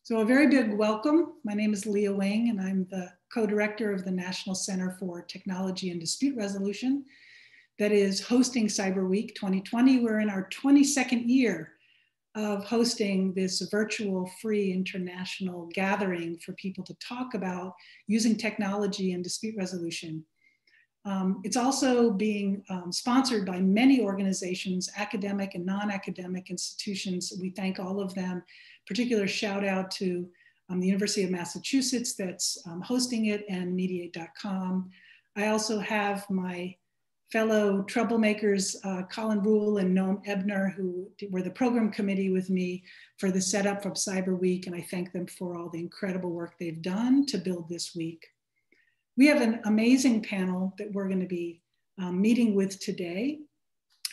So a very big welcome. My name is Leah Wing, and I'm the co-director of the National Center for Technology and Dispute Resolution that is hosting Cyberweek 2020. We're in our 22nd year of hosting this virtual free international gathering for people to talk about using technology and dispute resolution. It's also being sponsored by many organizations, academic and non-academic institutions. We thank all of them. Particular shout out to the University of Massachusetts that's hosting it, and Mediate.com. I also have my fellow troublemakers, Colin Rule and Noam Ebner, who were the program committee with me for the setup of Cyberweek, and I thank them for all the incredible work they've done to build this week. We have an amazing panel that we're going to be meeting with today,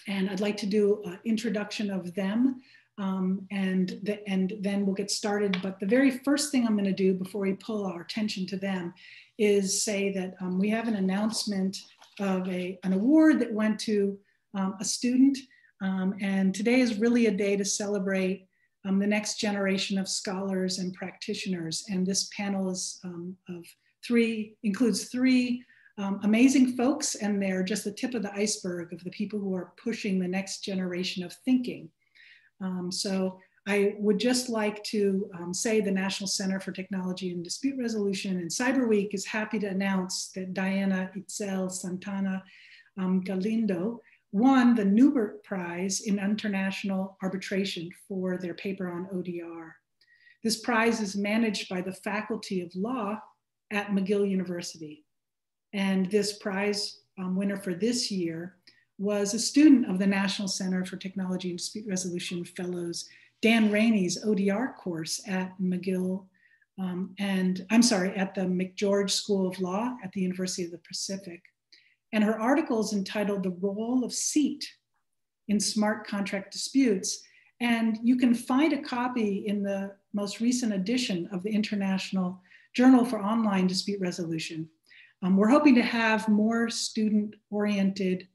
and I'd like to do an introduction of them, and then we'll get started. But the very first thing I'm going to do before we pull our attention to them is say that we have an announcement of an award that went to a student, and today is really a day to celebrate the next generation of scholars and practitioners. And this panel is includes three amazing folks, and they're just the tip of the iceberg of the people who are pushing the next generation of thinking. So I would just like to say the National Center for Technology and Dispute Resolution and Cyberweek is happy to announce that Diana Itzel Santana Galindo won the Newbert Prize in International Arbitration for their paper on ODR. This prize is managed by the Faculty of Law at McGill University. And this prize winner for this year was a student of the National Center for Technology and Dispute Resolution Fellows, Dan Rainey's ODR course at McGill, at the McGeorge School of Law at the University of the Pacific. And her article is entitled The Role of Seat in Smart Contract Disputes. And you can find a copy in the most recent edition of the International Journal for Online Dispute Resolution. We're hoping to have more student-oriented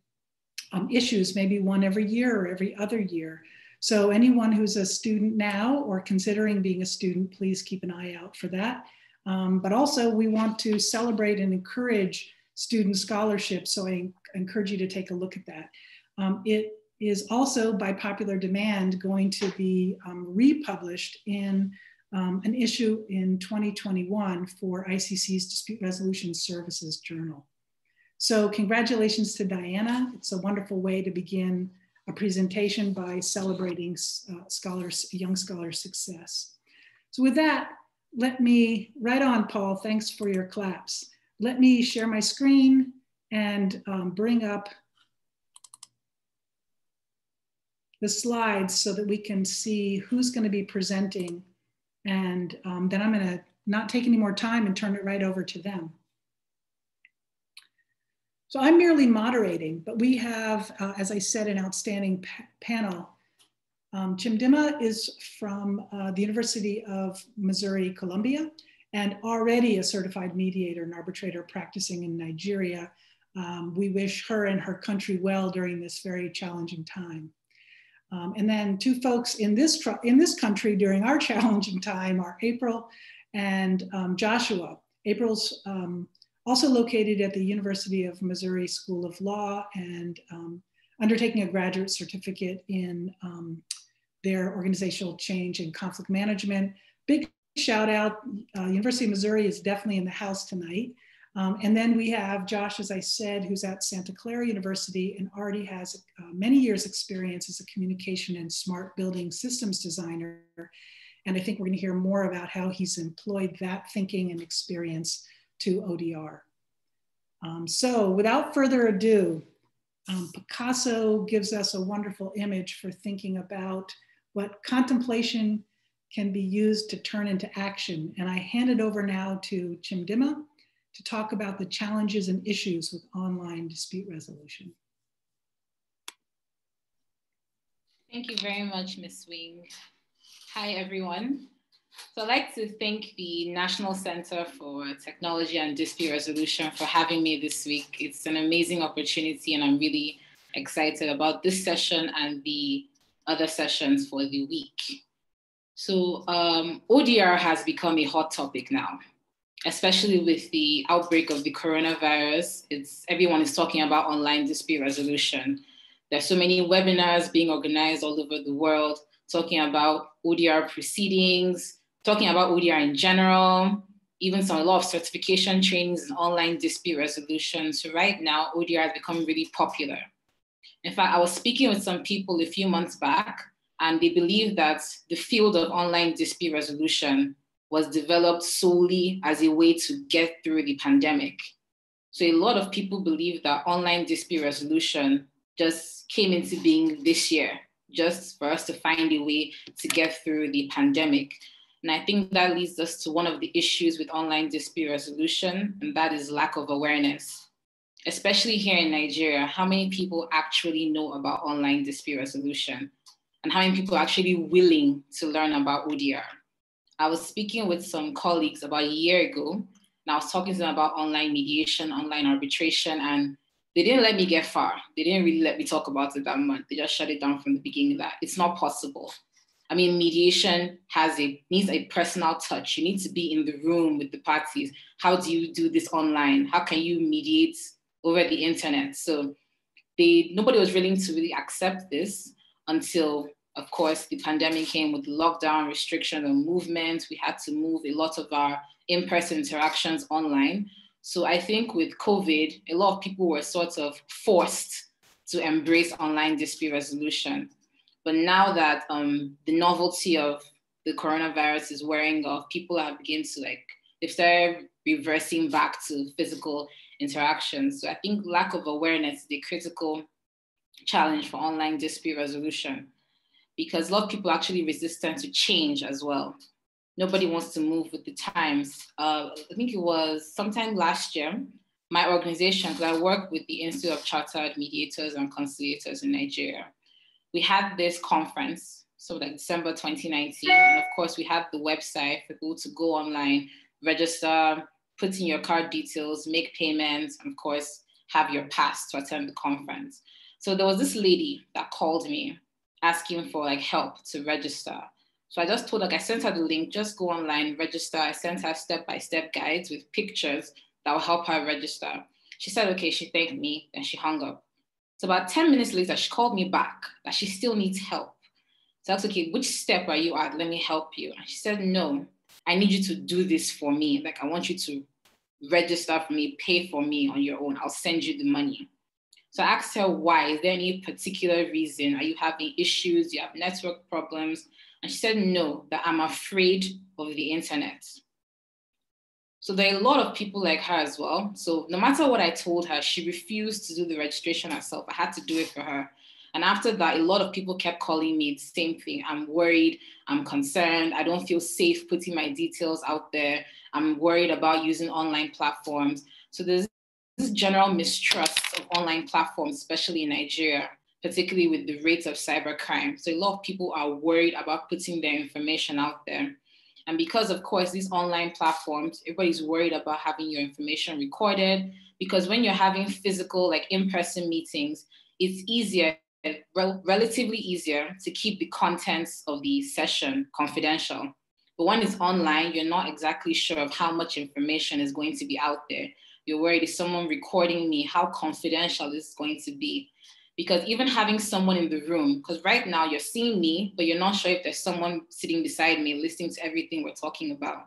issues, maybe one every year or every other year. So anyone who's a student now or considering being a student, please keep an eye out for that. But also we want to celebrate and encourage student scholarship. So I encourage you to take a look at that. It is also by popular demand going to be republished in an issue in 2021 for ICC's Dispute Resolution Services Journal. So congratulations to Diana. It's a wonderful way to begin a presentation by celebrating young scholars' success. So with that, right on, Paul, thanks for your claps. Let me share my screen and bring up the slides so that we can see who's going to be presenting. And then I'm going to not take any more time and turn it right over to them. So I'm merely moderating, but we have, as I said, an outstanding panel. Chimdimma is from the University of Missouri, Columbia, and already a certified mediator and arbitrator practicing in Nigeria. We wish her and her country well during this very challenging time. And then two folks in this country during our challenging time are April and Joshua. April's also located at the University of Missouri School of Law and undertaking a graduate certificate in their organizational change and conflict management. Big shout out, University of Missouri is definitely in the house tonight. And then we have Josh, as I said, who's at Santa Clara University and already has many years experience as a communication and smart building systems designer. And I think we're gonna hear more about how he's employed that thinking and experience to ODR. So without further ado, Picasso gives us a wonderful image for thinking about what contemplation can be used to turn into action. And I hand it over now to Chimdimma to talk about the challenges and issues with online dispute resolution. Thank you very much, Ms. Wing. Hi, everyone. So I'd like to thank the National Center for Technology and Dispute Resolution for having me this week. It's an amazing opportunity, and I'm really excited about this session and the other sessions for the week. So ODR has become a hot topic now, especially with the outbreak of the coronavirus. Everyone is talking about online dispute resolution. There's so many webinars being organized all over the world, talking about ODR proceedings, talking about ODR in general, even a lot of certification trainings in online dispute resolution. So right now, ODR has become really popular. In fact, I was speaking with some people a few months back, and they believe that the field of online dispute resolution was developed solely as a way to get through the pandemic. So a lot of people believe that online dispute resolution just came into being this year, just for us to find a way to get through the pandemic. And I think that leads us to one of the issues with online dispute resolution, and that is lack of awareness. Especially here in Nigeria, how many people actually know about online dispute resolution? And how many people are actually willing to learn about ODR? I was speaking with some colleagues about a year ago, and I was talking to them about online mediation, online arbitration, and they didn't let me get far. They didn't really let me talk about it that much. They just shut it down from the beginning that it's not possible. I mean, mediation needs a personal touch. You need to be in the room with the parties. How do you do this online? How can you mediate over the internet? So nobody was willing to really accept this until, of course, the pandemic came with lockdown, restriction and movement. We had to move a lot of our in-person interactions online. So I think with COVID, a lot of people were sort of forced to embrace online dispute resolution. But now that the novelty of the coronavirus is wearing off, people are beginning to they've started reversing back to physical interactions. So I think lack of awareness is the critical challenge for online dispute resolution, because a lot of people are actually resistant to change as well. Nobody wants to move with the times. I think it was sometime last year, my organization, because I work with the Institute of Chartered Mediators and Conciliators in Nigeria, we had this conference, so December 2019. And of course, we had the website for people to go online, register, put in your card details, make payments, and of course, have your pass to attend the conference. So there was this lady that called me asking for help to register. So I just told her, I sent her the link, just go online, register. I sent her step-by-step guides with pictures that will help her register. She said, okay, she thanked me, and she hung up. So about 10 minutes later, she called me back that she still needs help. So I was okay, which step are you at? Let me help you. And she said, no, I need you to do this for me. I want you to register for me, pay for me on your own. I'll send you the money. So I asked her why. Is there any particular reason? Are you having issues? Do you have network problems? And she said, no, that I'm afraid of the internet. So there are a lot of people like her as well. So no matter what I told her, she refused to do the registration herself. I had to do it for her. And after that, a lot of people kept calling me the same thing. I'm worried, I'm concerned, I don't feel safe putting my details out there. I'm worried about using online platforms. So there's this general mistrust of online platforms, especially in Nigeria, particularly with the rates of cybercrime. So a lot of people are worried about putting their information out there. And because, of course, these online platforms, everybody's worried about having your information recorded, because when you're having physical, in-person meetings, it's easier, relatively easier to keep the contents of the session confidential. But when it's online, you're not exactly sure of how much information is going to be out there. You're worried, is someone recording me? How confidential is this going to be? Because even having someone in the room, because right now you're seeing me, but you're not sure if there's someone sitting beside me listening to everything we're talking about.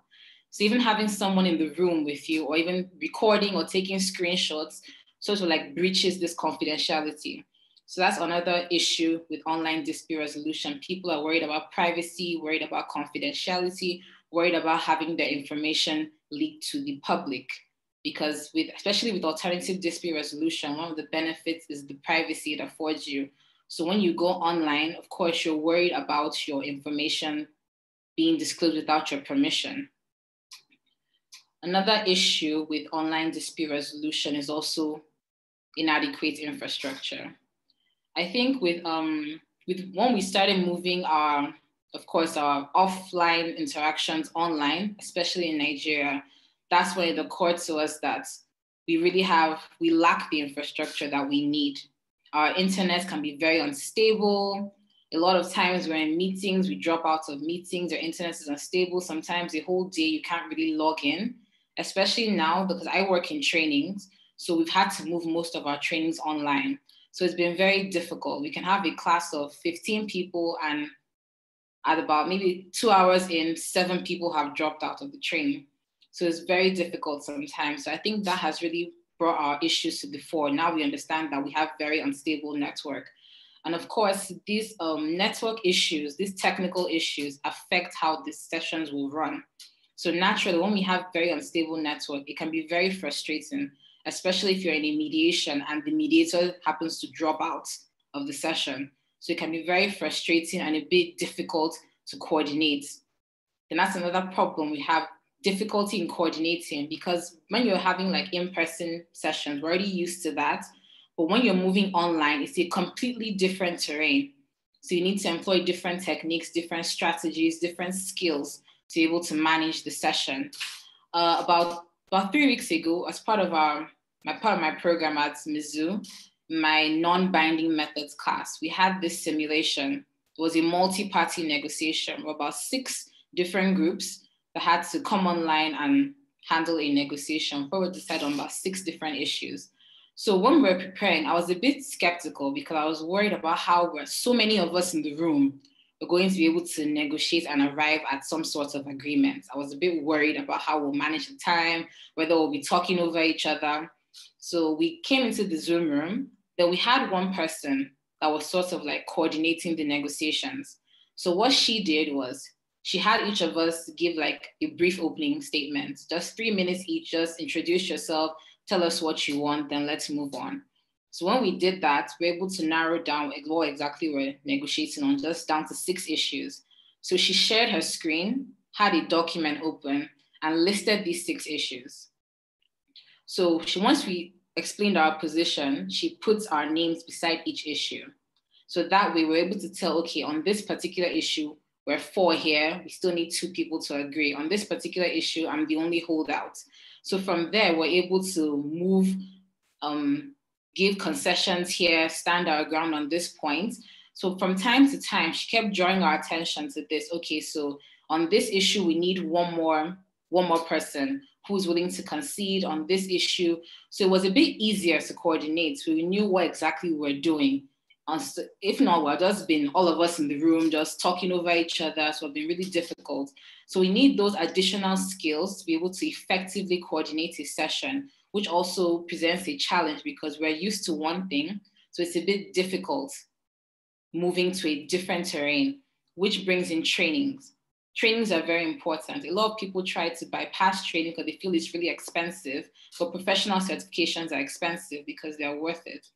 So even having someone in the room with you, or even recording or taking screenshots, sort of breaches this confidentiality. So that's another issue with online dispute resolution. People are worried about privacy, worried about confidentiality, worried about having their information leaked to the public. Because especially with alternative dispute resolution, one of the benefits is the privacy it affords you. So when you go online, of course, you're worried about your information being disclosed without your permission. Another issue with online dispute resolution is also inadequate infrastructure. I think with when we started moving our offline interactions online, especially in Nigeria, that's when it occurred to us that we lack the infrastructure that we need. Our internet can be very unstable. A lot of times we're in meetings, we drop out of meetings, your internet is unstable. Sometimes the whole day you can't really log in, especially now because I work in trainings. So we've had to move most of our trainings online. So it's been very difficult. We can have a class of 15 people and at about maybe 2 hours in, 7 people have dropped out of the training. So it's very difficult sometimes. So I think that has really brought our issues to the fore. Now we understand that we have very unstable network. And of course, these network issues, these technical issues affect how these sessions will run. So naturally, when we have very unstable network, it can be very frustrating, especially if you're in a mediation and the mediator happens to drop out of the session. So it can be very frustrating and a bit difficult to coordinate. Then that's another problem. We have difficulty in coordinating because when you're having like in-person sessions, we're already used to that. But when you're moving online, it's a completely different terrain. So you need to employ different techniques, different strategies, different skills to be able to manage the session. About 3 weeks ago, as part of my program at Mizzou, my non-binding methods class, we had this simulation. It was a multi-party negotiation with about 6 different groups that had to come online and handle a negotiation where we decided on about 6 different issues. So when we were preparing, I was a bit skeptical because I was worried about how we're so many of us in the room are going to be able to negotiate and arrive at some sort of agreement. I was a bit worried about how we'll manage the time, whether we'll be talking over each other. So we came into the Zoom room. Then we had one person that was sort of like coordinating the negotiations. So what she did was she had each of us give like a brief opening statement, just 3 minutes each, just introduce yourself, tell us what you want, then let's move on. So when we did that, we were able to narrow down what exactly we're negotiating on, just down to 6 issues. So she shared her screen, had a document open, and listed these 6 issues. So once we explained our position, she puts our names beside each issue. So that way we're able to tell, okay, on this particular issue, we're 4 here, we still need 2 people to agree. On this particular issue, I'm the only holdout. So from there, we're able to move, give concessions here, stand our ground on this point. So from time to time, she kept drawing our attention to this. Okay, so on this issue, we need one more person who's willing to concede on this issue. So it was a bit easier to coordinate. So we knew what exactly we were doing. If not, we've just been all of us in the room, just talking over each other. So it's been really difficult. So we need those additional skills to be able to effectively coordinate a session, which also presents a challenge because we're used to one thing. So it's a bit difficult moving to a different terrain, which brings in trainings. Trainings are very important. A lot of people try to bypass training because they feel it's really expensive, but professional certifications are expensive because they're worth it.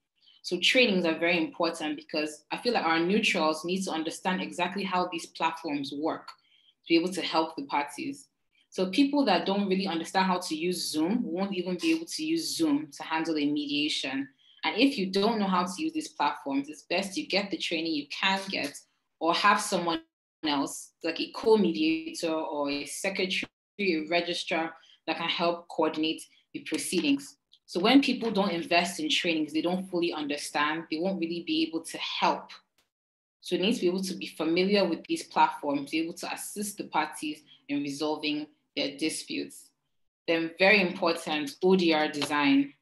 So trainings are very important because I feel like our neutrals need to understand exactly how these platforms work to be able to help the parties. So people that don't really understand how to use Zoom won't even be able to use Zoom to handle a mediation. And if you don't know how to use these platforms, it's best you get the training you can get or have someone else, like a co-mediator or a secretary, a registrar that can help coordinate the proceedings. So when people don't invest in trainings, they don't fully understand, they won't really be able to help. So they need to be able to be familiar with these platforms, be able to assist the parties in resolving their disputes. Then very important, ODR design.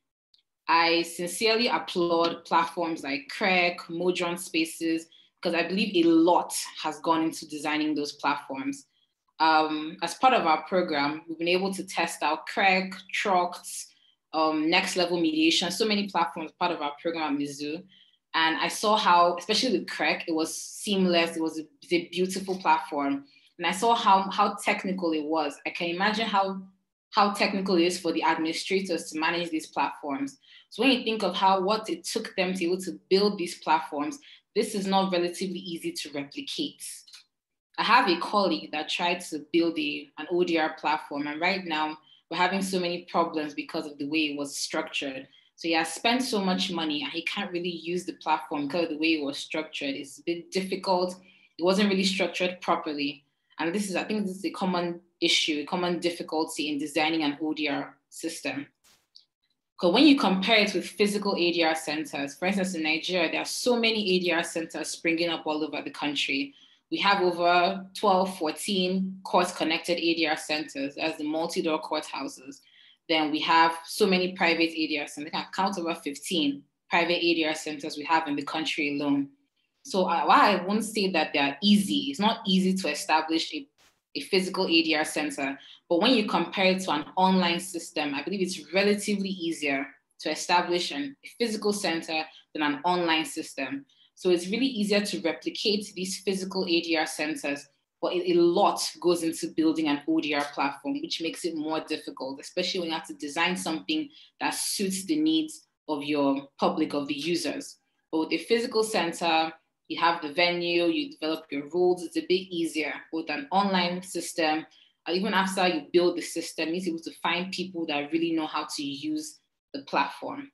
I sincerely applaud platforms like Craig, Modron Spaces, because I believe a lot has gone into designing those platforms. As part of our program, we've been able to test out Craig, Tructs, Next Level Mediation, so many platforms part of our program at Mizzou. And I saw how, especially with Craig, it was seamless. It was a beautiful platform. And I saw how technical it was. I can imagine how technical it is for the administrators to manage these platforms. So when you think of what it took them to be able to build these platforms, this is not relatively easy to replicate. I have a colleague that tried to build an ODR platform, and right now we're having so many problems because of the way it was structured. So he has spent so much money and he can't really use the platform because of the way it was structured. It's a bit difficult. It wasn't really structured properly. And I think this is a common issue, a common difficulty in designing an ODR system. Because when you compare it with physical ADR centers, for instance, in Nigeria, there are so many ADR centers springing up all over the country. We have over 12, 14 court-connected ADR centers as the multi-door courthouses. Then we have so many private ADR centers. I can count over 15 private ADR centers we have in the country alone. So while I won't say that they are easy, it's not easy to establish a physical ADR center. But when you compare it to an online system, I believe it's relatively easier to establish a physical center than an online system. So it's really easier to replicate these physical ADR centers, but a lot goes into building an ODR platform, which makes it more difficult, especially when you have to design something that suits the needs of your public, of the users. But with a physical center, you have the venue, you develop your rules, it's a bit easier. With an online system, even after you build the system, you're able to find people that really know how to use the platform.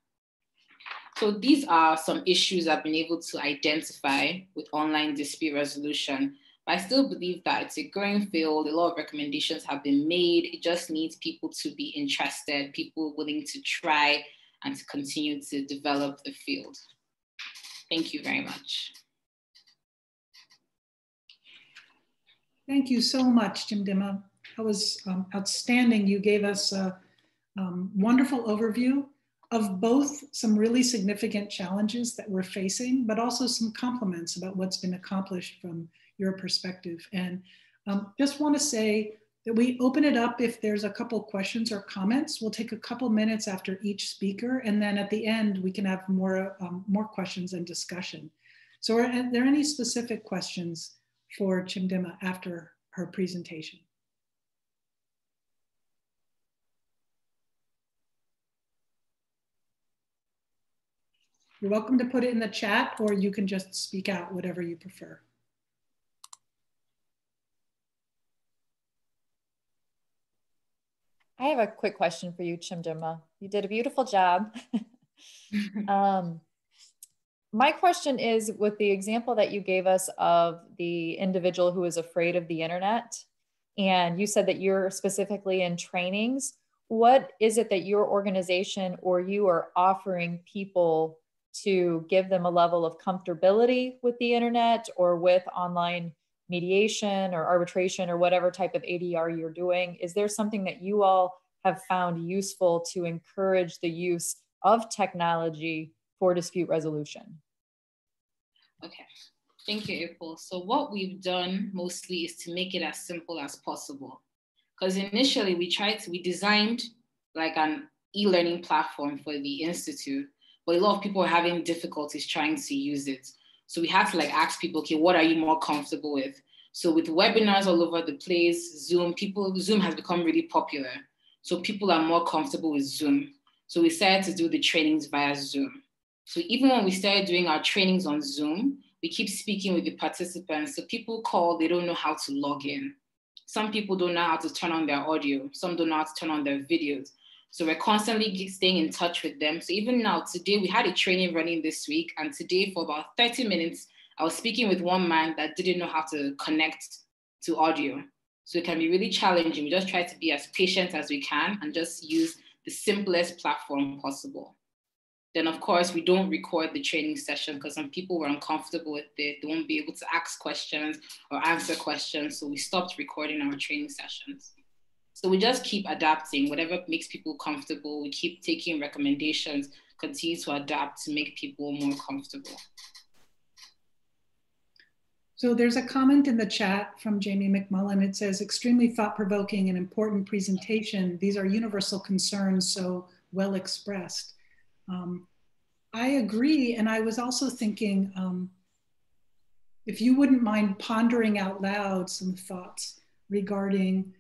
So these are some issues I've been able to identify with online dispute resolution. But I still believe that it's a growing field. A lot of recommendations have been made. It just needs people to be interested, people willing to try and to continue to develop the field. Thank you very much. Thank you so much, Chimdimma. That was outstanding. You gave us a wonderful overview of both some really significant challenges that we're facing, but also some compliments about what's been accomplished from your perspective. And just want to say that we open it up if there's a couple questions or comments. We'll take a couple minutes after each speaker, and then at the end, we can have more questions and discussion. So are there any specific questions for Chimdimma after her presentation? You're welcome to put it in the chat, or you can just speak out, whatever you prefer. I have a quick question for you, Chimdimma. You did a beautiful job. My question is, with the example that you gave us of the individual who is afraid of the internet, and you said that you're specifically in trainings, what is it that your organization or you are offering people to give them a level of comfortability with the internet or with online mediation or arbitration or whatever type of ADR you're doing? Is there something that you all have found useful to encourage the use of technology for dispute resolution? Okay, thank you, April. So what we've done mostly is to make it as simple as possible. Because initially we designed like an e-learning platform for the Institute, but a lot of people are having difficulties trying to use it. So we had to like ask people, okay, what are you more comfortable with? So with webinars all over the place, Zoom has become really popular. So people are more comfortable with Zoom. So we started to do the trainings via Zoom. So even when we started doing our trainings on Zoom, we keep speaking with the participants. So people call, they don't know how to log in. Some people don't know how to turn on their audio. Some don't know how to turn on their videos. So we're constantly staying in touch with them. So even now, today, we had a training running this week. And today for about 30 minutes, I was speaking with one man that didn't know how to connect to audio. So it can be really challenging. We just try to be as patient as we can and just use the simplest platform possible. Then of course, we don't record the training session because some people were uncomfortable with it. They won't be able to ask questions or answer questions. So we stopped recording our training sessions. So we just keep adapting, whatever makes people comfortable. We keep taking recommendations, continue to adapt to make people more comfortable. So there's a comment in the chat from Jamie McMullen. It says, extremely thought-provoking and important presentation. These are universal concerns, so well expressed. I agree, and I was also thinking, if you wouldn't mind pondering out loud some thoughts regarding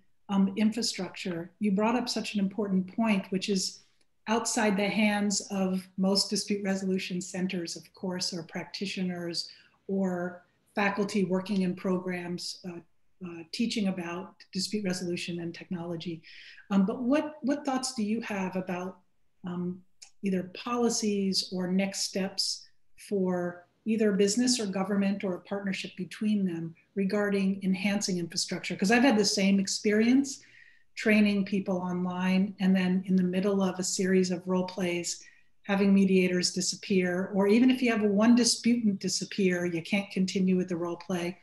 infrastructure. You brought up such an important point, which is outside the hands of most dispute resolution centers, of course, or practitioners or faculty working in programs teaching about dispute resolution and technology. But what thoughts do you have about either policies or next steps for either business or government or a partnership between them regarding enhancing infrastructure? Because I've had the same experience training people online, and then in the middle of a series of role plays, having mediators disappear, or even if you have one disputant disappear, you can't continue with the role play.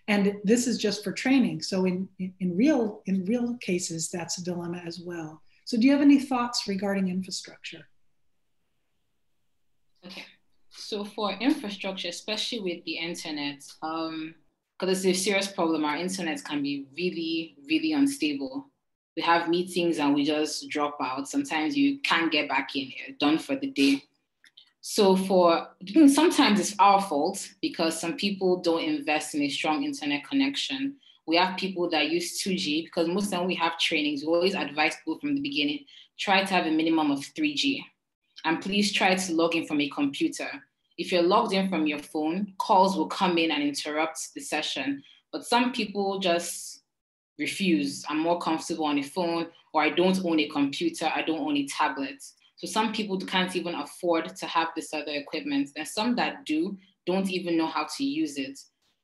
And this is just for training. So in real cases, that's a dilemma as well. So do you have any thoughts regarding infrastructure? Okay, so for infrastructure, especially with the internet, because it's a serious problem, our internet can be really, really unstable. We have meetings and we just drop out. Sometimes you can't get back in, you're done for the day. So sometimes it's our fault because some people don't invest in a strong internet connection. We have people that use 2G because most of the time we have trainings, we always advise people from the beginning, try to have a minimum of 3G. And please try to log in from a computer. If you're logged in from your phone, calls will come in and interrupt the session. But some people just refuse. I'm more comfortable on a phone, or I don't own a computer, I don't own a tablet. So some people can't even afford to have this other equipment. And some that do, don't even know how to use it.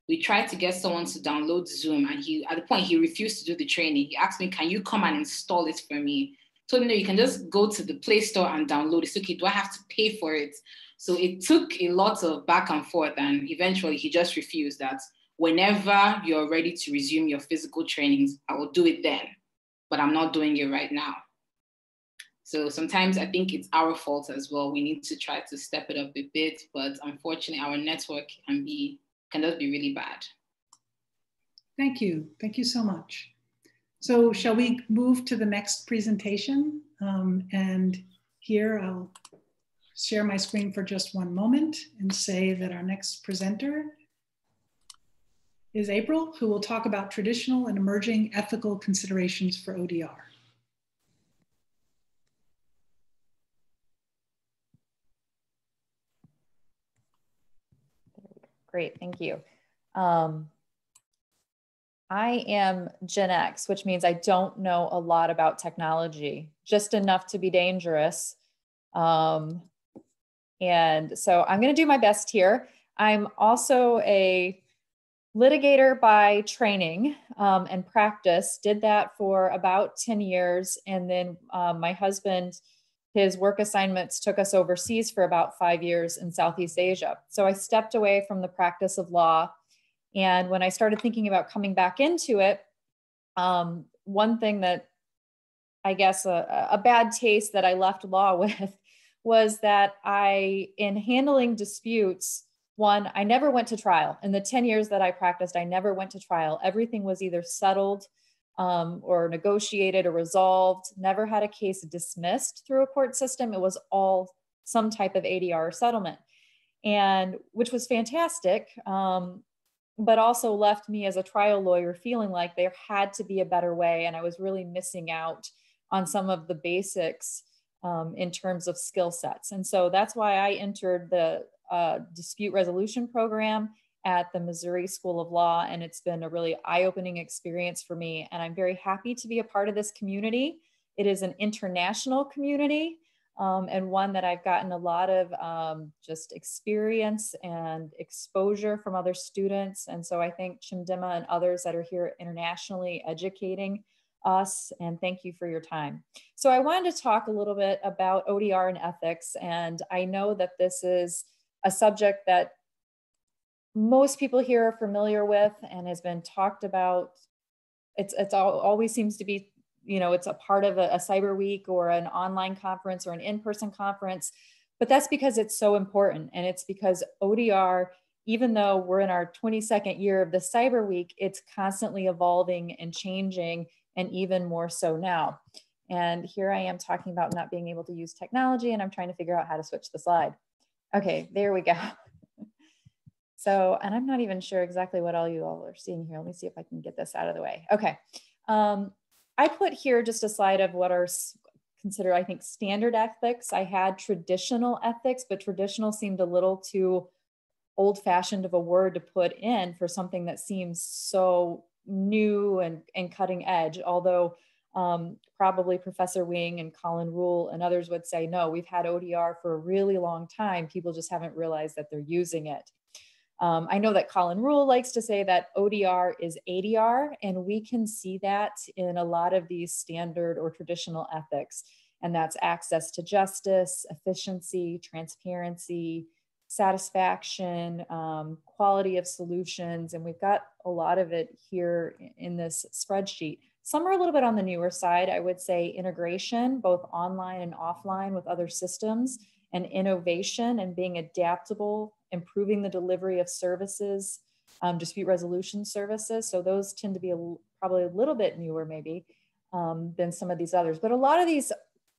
We tried to get someone to download Zoom, and at the point he refused to do the training. He asked me, can you come and install it for me? So, no, you can just go to the Play Store and download it. It's okay, do I have to pay for it? So it took a lot of back and forth, and eventually he just refused that. Whenever you're ready to resume your physical trainings, I will do it then, but I'm not doing it right now. So sometimes I think it's our fault as well. We need to try to step it up a bit, but unfortunately our network can just be really bad. Thank you. Thank you so much. So shall we move to the next presentation? And here I'll share my screen for just one moment and say that our next presenter is April, who will talk about traditional and emerging ethical considerations for ODR. Great, thank you. I am Gen X, which means I don't know a lot about technology, just enough to be dangerous. And so I'm going to do my best here. I'm also a litigator by training and practice, did that for about 10 years. And then my husband, his work assignments took us overseas for about 5 years in Southeast Asia. So I stepped away from the practice of law. And when I started thinking about coming back into it, one thing that I guess a bad taste that I left law with was that in handling disputes, one, I never went to trial. In the 10 years that I practiced, I never went to trial. Everything was either settled or negotiated or resolved, never had a case dismissed through a court system. It was all some type of ADR settlement, and which was fantastic. But also left me as a trial lawyer feeling like there had to be a better way. And I was really missing out on some of the basics in terms of skill sets. And so that's why I entered the dispute resolution program at the Missouri School of Law. And it's been a really eye-opening experience for me. And I'm very happy to be a part of this community. It is an international community. And one that I've gotten a lot of just experience and exposure from other students. And so I thank Chimdimma and others that are here internationally educating us, and thank you for your time. So I wanted to talk a little bit about ODR and ethics. And I know that this is a subject that most people here are familiar with and has been talked about. Always seems to be, it's a part of a Cyberweek or an online conference or an in-person conference, but that's because it's so important. And it's because ODR, even though we're in our 22nd year of the Cyberweek, it's constantly evolving and changing, and even more so now. And here I am talking about not being able to use technology, and I'm trying to figure out how to switch the slide. Okay, there we go. So, and I'm not even sure exactly what all you all are seeing here. Let me see if I can get this out of the way. Okay. I put here just a slide of what are considered, I think, standard ethics. I had traditional ethics, but traditional seemed a little too old-fashioned of a word to put in for something that seems so new and cutting edge. Although probably Professor Wing and Colin Rule and others would say, no, we've had ODR for a really long time. People just haven't realized that they're using it. I know that Colin Rule likes to say that ODR is ADR, and we can see that in a lot of these standard or traditional ethics. And that's access to justice, efficiency, transparency, satisfaction, quality of solutions. And we've got a lot of it here in this spreadsheet. Some are a little bit on the newer side. I would say integration, both online and offline with other systems, and innovation and being adaptable, improving the delivery of services, dispute resolution services. So those tend to be probably a little bit newer maybe than some of these others. But a lot of these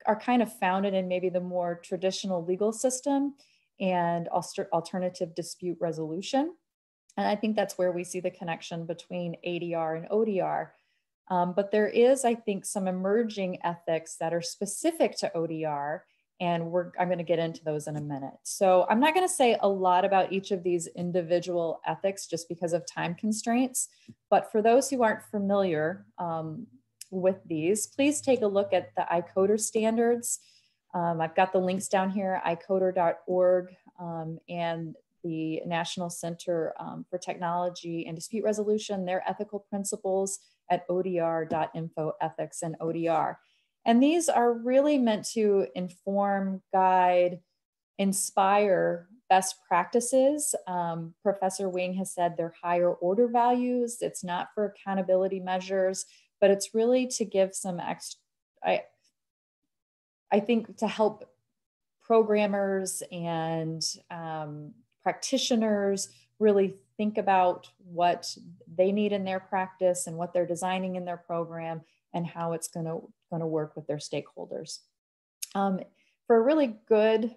are kind of founded in maybe the more traditional legal system and alternative dispute resolution. And I think that's where we see the connection between ADR and ODR. But there is, I think, some emerging ethics that are specific to ODR, and I'm going to get into those in a minute. So I'm not going to say a lot about each of these individual ethics just because of time constraints, but for those who aren't familiar with these, please take a look at the ICODER standards. I've got the links down here, icoder.org, and the National Center for Technology and Dispute Resolution, their ethical principles at odr.info, ethics and ODR. And these are really meant to inform, guide, inspire best practices. Professor Wing has said they're higher order values. It's not for accountability measures, but it's really to give some extra, I think to help programmers and practitioners really think about what they need in their practice and what they're designing in their program and how it's going to work with their stakeholders. For a really good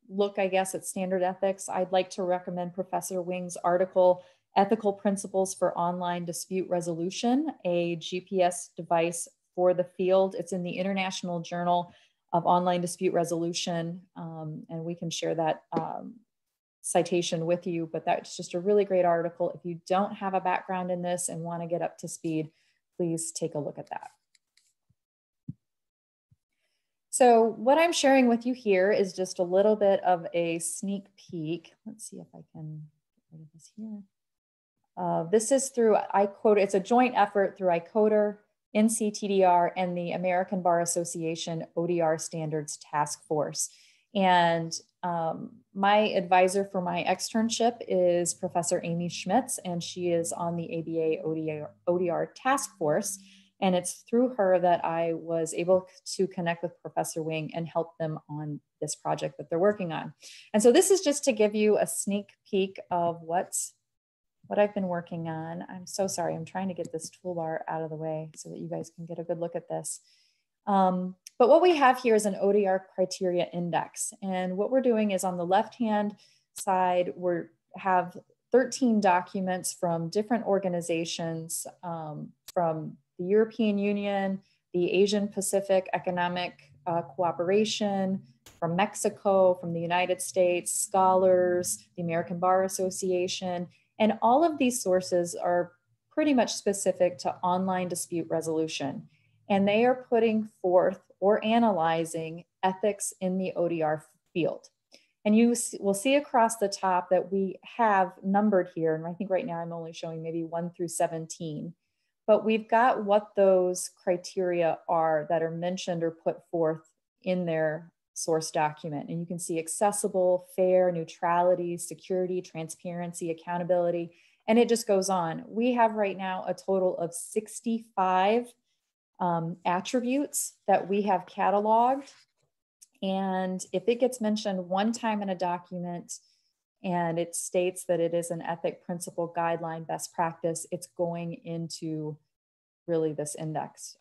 look, I guess, at standard ethics, I'd like to recommend Professor Wing's article, Ethical Principles for Online Dispute Resolution, a GPS device for the field. It's in the International Journal of Online Dispute Resolution, and we can share that citation with you, but that's just a really great article. If you don't have a background in this and want to get up to speed, please take a look at that. So what I'm sharing with you here is just a little bit of a sneak peek. Let's see if I can get rid of this here. This is through ICODER. It's a joint effort through ICODER, NCTDR, and the American Bar Association ODR Standards Task Force. And my advisor for my externship is Professor Amy Schmitz, and she is on the ABA ODR Task Force. And it's through her that I was able to connect with Professor Wing and help them on this project that they're working on. And so this is just to give you a sneak peek of what I've been working on. I'm so sorry, I'm trying to get this toolbar out of the way so that you guys can get a good look at this. But what we have here is an ODR criteria index. And what we're doing is on the left-hand side, we have 13 documents from different organizations, from the European Union, the Asian Pacific Economic Cooperation, from Mexico, from the United States, scholars, the American Bar Association, and all of these sources are pretty much specific to online dispute resolution. And they are putting forth or analyzing ethics in the ODR field. And you will see across the top that we have numbered here, and I think right now I'm only showing maybe 1 through 17, but we've got what those criteria are that are mentioned or put forth in their source document. And you can see accessible, fair, neutrality, security, transparency, accountability, and it just goes on. We have right now a total of 65 attributes that we have cataloged. And if it gets mentioned one time in a document and it states that it is an ethic, principle, guideline, best practice, it's going into really this index.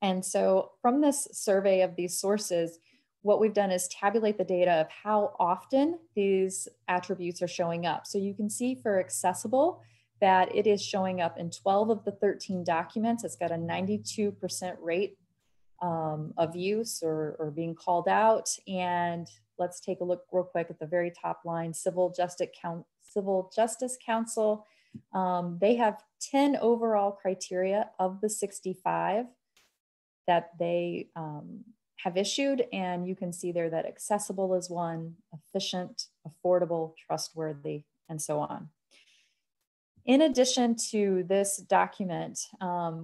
And so from this survey of these sources, what we've done is tabulate the data of how often these attributes are showing up. So you can see for accessible that it is showing up in 12 of the 13 documents. It's got a 92% rate of use or being called out. And let's take a look real quick at the very top line, Civil Justice Council. They have 10 overall criteria of the 65 that they have issued, and you can see there that accessible is one, efficient, affordable, trustworthy, and so on. In addition to this document,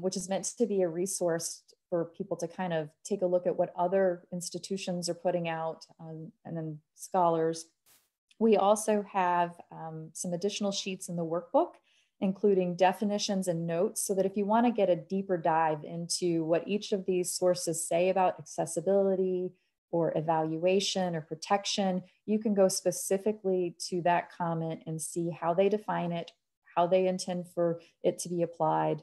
which is meant to be a resource for people to kind of take a look at what other institutions are putting out, and then scholars, we also have some additional sheets in the workbook, including definitions and notes, so that if you want to get a deeper dive into what each of these sources say about accessibility or evaluation or protection, you can go specifically to that comment and see how they define it, how they intend for it to be applied.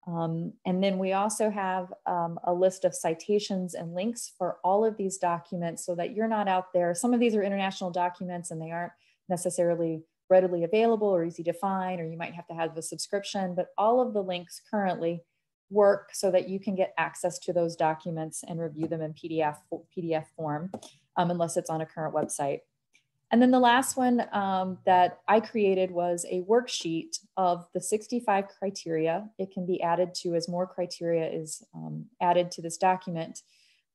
And then we also have a list of citations and links for all of these documents so that you're not out there. Some of these are international documents and they aren't necessarily readily available or easy to find, or you might have to have a subscription, but all of the links currently work so that you can get access to those documents and review them in PDF form, unless it's on a current website. And then the last one that I created was a worksheet of the 65 criteria. It can be added to as more criteria is added to this document,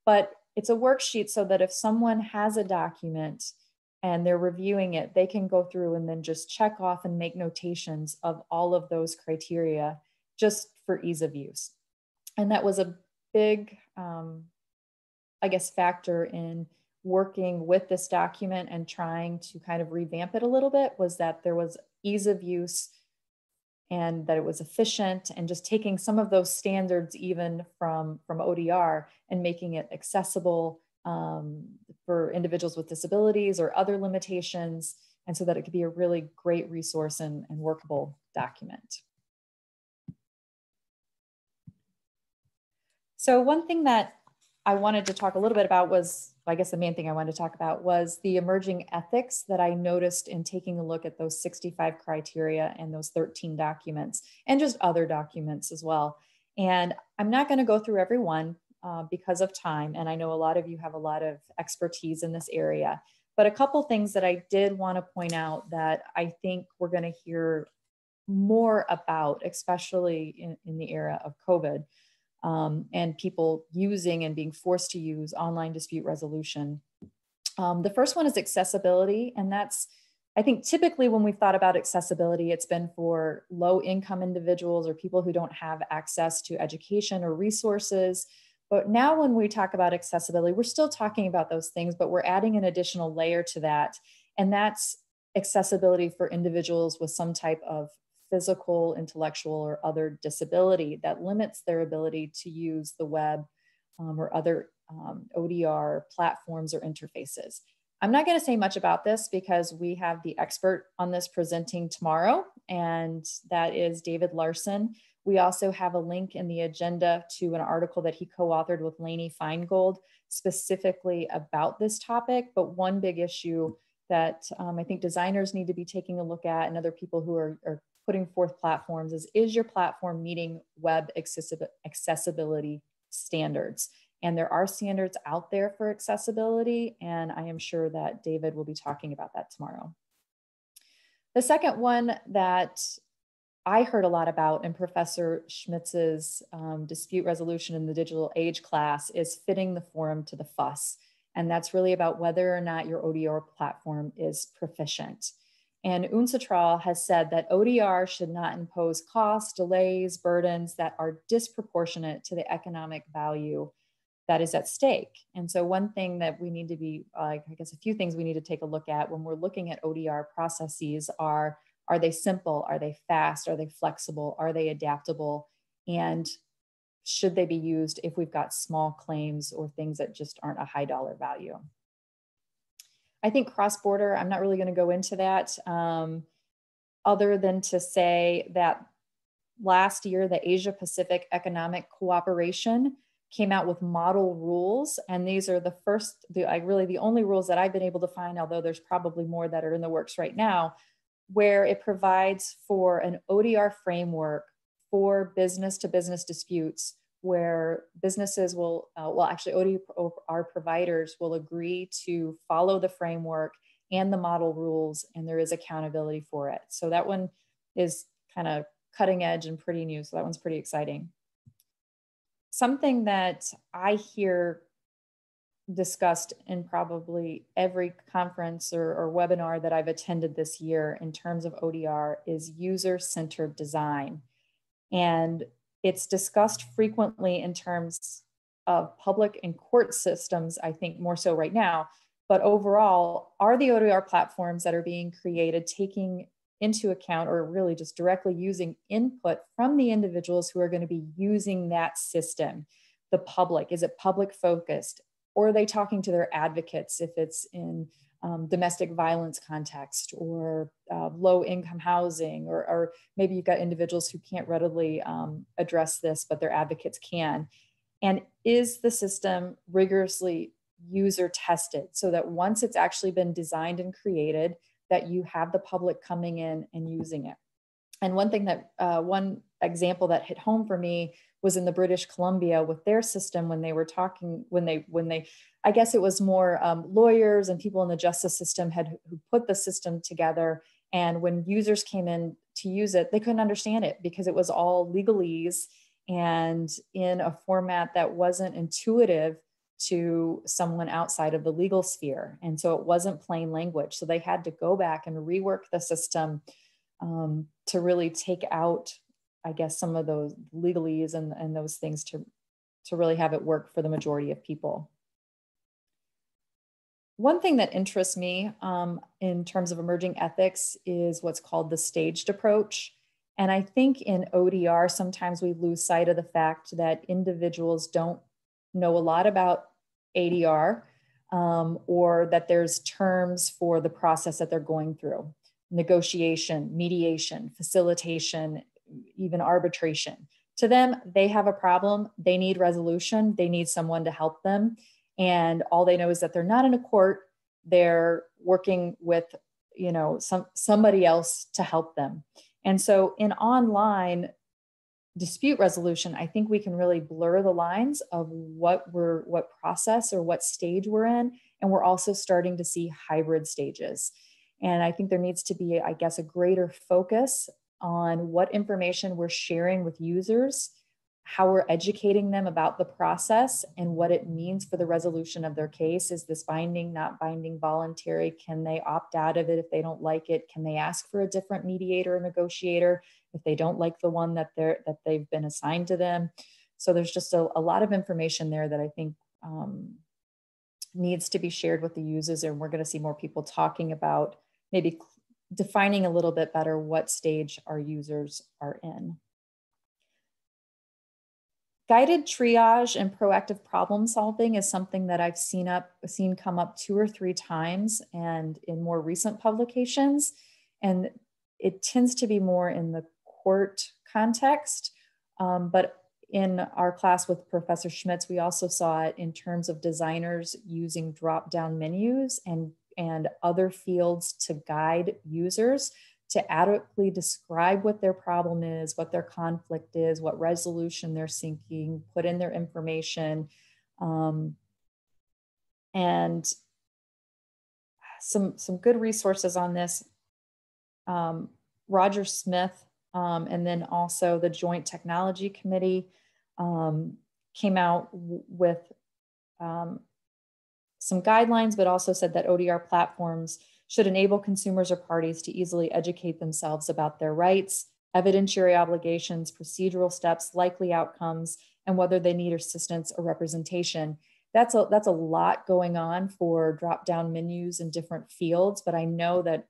but it's a worksheet so that if someone has a document and they're reviewing it, they can go through and then just check off and make notations of all of those criteria just for ease of use. And that was a big, I guess, factor in working with this document and trying to kind of revamp it a little bit, was that there was ease of use and that it was efficient, and just taking some of those standards even from ODR and making it accessible for individuals with disabilities or other limitations, and so that it could be a really great resource and workable document. So one thing that I wanted to talk a little bit about was, I guess the main thing I wanted to talk about was the emerging ethics that I noticed in taking a look at those 65 criteria and those 13 documents, and just other documents as well. And I'm not going to go through every one because of time, and I know a lot of you have a lot of expertise in this area, but a couple things that I did want to point out that I think we're going to hear more about, especially in the era of COVID. And people using and being forced to use online dispute resolution. The first one is accessibility. And that's, I think typically when we've thought about accessibility, it's been for low income individuals or people who don't have access to education or resources. But now when we talk about accessibility, we're still talking about those things, but we're adding an additional layer to that. And that's accessibility for individuals with some type of physical, intellectual, or other disability that limits their ability to use the web or other ODR platforms or interfaces. I'm not going to say much about this because we have the expert on this presenting tomorrow, and that is David Larson. We also have a link in the agenda to an article that he co-authored with Lainey Feingold specifically about this topic. But one big issue that I think designers need to be taking a look at, and other people who are putting forth platforms, is your platform meeting web accessibility standards? And there are standards out there for accessibility, and I am sure that David will be talking about that tomorrow. The second one that I heard a lot about in Professor Schmitz's dispute resolution in the digital age class is fitting the forum to the fuss. And that's really about whether or not your ODR platform is proficient. And UNCITRAL has said that ODR should not impose costs, delays, burdens that are disproportionate to the economic value that is at stake. And so one thing that we need to be, I guess a few things we need to take a look at when we're looking at ODR processes are they simple? Are they fast? Are they flexible? Are they adaptable? And should they be used if we've got small claims or things that just aren't a high dollar value? I think cross-border, I'm not really going to go into that other than to say that last year, the Asia Pacific Economic Cooperation came out with model rules. And these are the first, really the only rules that I've been able to find, although there's probably more that are in the works right now, where it provides for an ODR framework for business to business disputes, where businesses will, actually ODR providers will agree to follow the framework and the model rules, and there is accountability for it. So that one is kind of cutting edge and pretty new. So that one's pretty exciting. Something that I hear discussed in probably every conference or webinar that I've attended this year in terms of ODR is user-centered design. And it's discussed frequently in terms of public and court systems, I think more so right now. But overall, are the ODR platforms that are being created taking into account or really just directly using input from the individuals who are going to be using that system? The public, is it public focused? Or are they talking to their advocates if it's in domestic violence context or low income housing, or maybe you've got individuals who can't readily address this, but their advocates can. And is the system rigorously user tested so that once it's actually been designed and created, that you have the public coming in and using it? And one thing that, one example that hit home for me was in the British Columbia with their system when they were talking, when they, I guess it was more lawyers and people in the justice system who put the system together. And when users came in to use it, they couldn't understand it because it was all legalese and in a format that wasn't intuitive to someone outside of the legal sphere. And so it wasn't plain language. So they had to go back and rework the system to really take out, I guess, some of those legalese and those things to really have it work for the majority of people. One thing that interests me in terms of emerging ethics is what's called the staged approach. And I think in ODR, sometimes we lose sight of the fact that individuals don't know a lot about ADR or that there's terms for the process that they're going through. Negotiation, mediation, facilitation, even arbitration. To them, they have a problem, they need resolution, they need someone to help them. And all they know is that they're not in a court, they're working with, you know, somebody else to help them. And so in online dispute resolution, I think we can really blur the lines of what process or what stage we're in. And we're also starting to see hybrid stages. And I think there needs to be, I guess, a greater focus on what information we're sharing with users, how we're educating them about the process and what it means for the resolution of their case. Is this binding, not binding, voluntary? Can they opt out of it if they don't like it? Can they ask for a different mediator or negotiator if they don't like the one that they've been assigned to them? So there's just a lot of information there that I think needs to be shared with the users, and we're going to see more people talking about maybe defining a little bit better what stage our users are in. Guided triage and proactive problem solving is something that I've seen come up 2 or 3 times and in more recent publications. And it tends to be more in the court context. But in our class with Professor Schmitz, we also saw it in terms of designers using drop-down menus and other fields to guide users to adequately describe what their problem is, what their conflict is, what resolution they're seeking, put in their information, and some good resources on this. Roger Smith and then also the Joint Technology Committee came out with some guidelines, but also said that ODR platforms should enable consumers or parties to easily educate themselves about their rights, evidentiary obligations, procedural steps, likely outcomes, and whether they need assistance or representation. That's a lot going on for drop-down menus in different fields, but I know that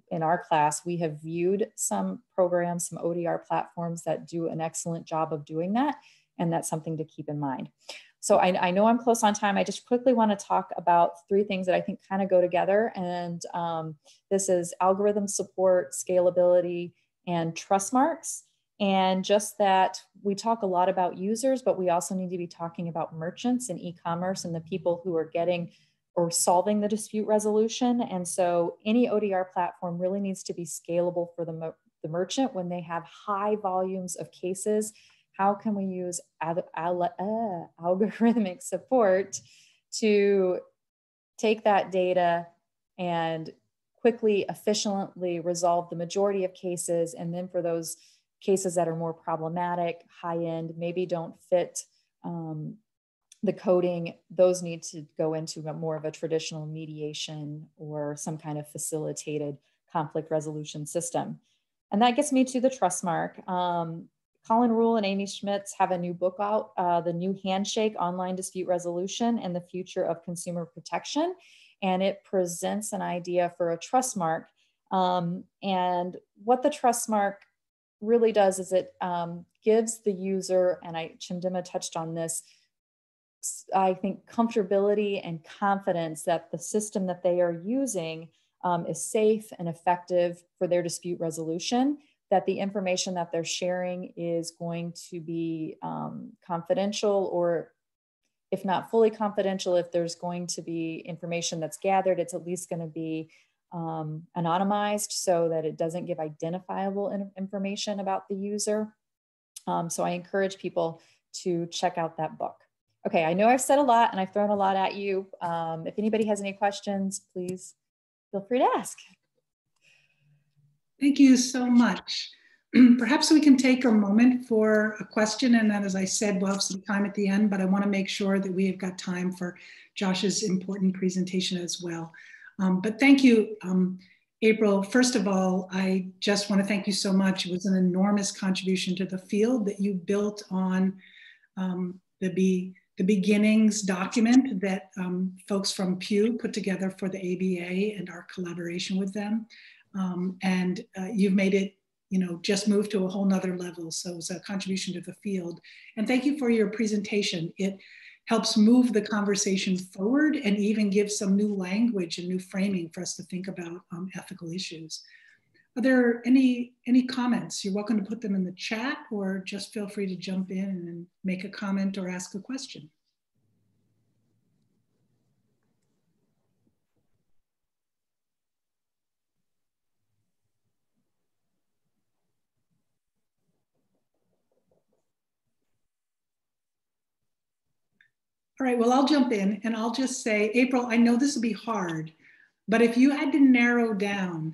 in our class, we have viewed some programs, some ODR platforms that do an excellent job of doing that, and that's something to keep in mind. So I know I'm close on time. I just quickly want to talk about 3 things that I think kind of go together. And this is algorithm support, scalability, and trust marks. And just that we talk a lot about users, but we also need to be talking about merchants and e-commerce and the people who are getting or solving the dispute resolution. And so any ODR platform really needs to be scalable for the merchant when they have high volumes of cases. How can we use algorithmic support to take that data and quickly, efficiently resolve the majority of cases? And then for those cases that are more problematic, high end, maybe don't fit the coding, those need to go into more of a traditional mediation or some kind of facilitated conflict resolution system. And that gets me to the trust mark. Colin Rule and Amy Schmitz have a new book out, The New Handshake, Online Dispute Resolution and the Future of Consumer Protection. And it presents an idea for a trust mark. And what the trust mark really does is it gives the user, and Chimdimma touched on this, I think comfortability and confidence that the system that they are using is safe and effective for their dispute resolution, that the information that they're sharing is going to be confidential, or if not fully confidential, if there's going to be information that's gathered, it's at least going to be anonymized so that it doesn't give identifiable information about the user. So I encourage people to check out that book. Okay, I know I've said a lot and I've thrown a lot at you. If anybody has any questions, please feel free to ask. Thank you so much. Perhaps we can take a moment for a question, and then, as I said, we'll have some time at the end, but I want to make sure that we have got time for Josh's important presentation as well. But thank you, April. First of all, I just want to thank you so much. It was an enormous contribution to the field that you built on the beginnings document that folks from Pew put together for the ABA and our collaboration with them. And you've made it, just move to a whole nother level. So it's a contribution to the field. And thank you for your presentation. It helps move the conversation forward and even give some new language and new framing for us to think about ethical issues. Are there any comments? You're welcome to put them in the chat, or just feel free to jump in and make a comment or ask a question. All right, well, I'll jump in and I'll just say, April, I know this will be hard, but if you had to narrow down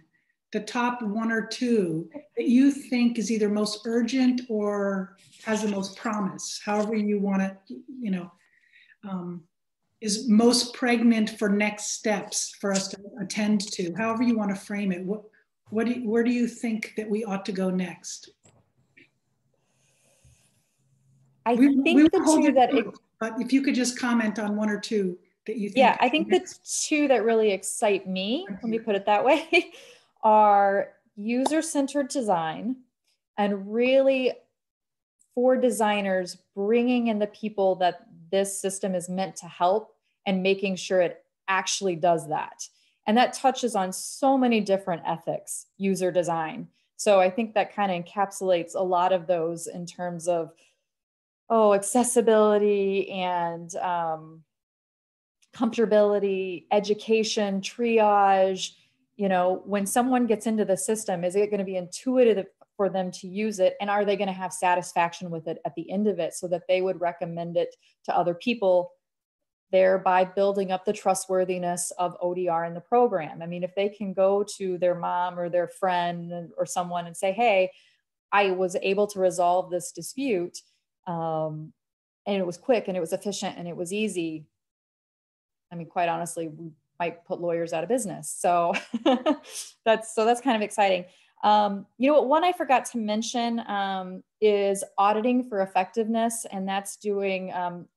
the top one or two that you think is either most urgent or has the most promise, however you want to, is most pregnant for next steps for us to attend to, however you want to frame it, where do you think that we ought to go next? I think the two that... But if you could just comment on one or two that you think. Yeah, I think the two that really excite me, let me put it that way, are user-centered design, and really for designers, bringing in the people that this system is meant to help and making sure it actually does that. And that touches on so many different ethics, user design. So I think that kind of encapsulates a lot of those in terms of accessibility and comfortability, education, triage. When someone gets into the system, is it going to be intuitive for them to use it? And are they going to have satisfaction with it at the end of it so that they would recommend it to other people, thereby building up the trustworthiness of ODR in the program? I mean, if they can go to their mom or their friend or someone and say, hey, I was able to resolve this dispute, and it was quick and it was efficient and it was easy. I mean, quite honestly, we might put lawyers out of business. So that's kind of exciting. One I forgot to mention is auditing for effectiveness, and that's doing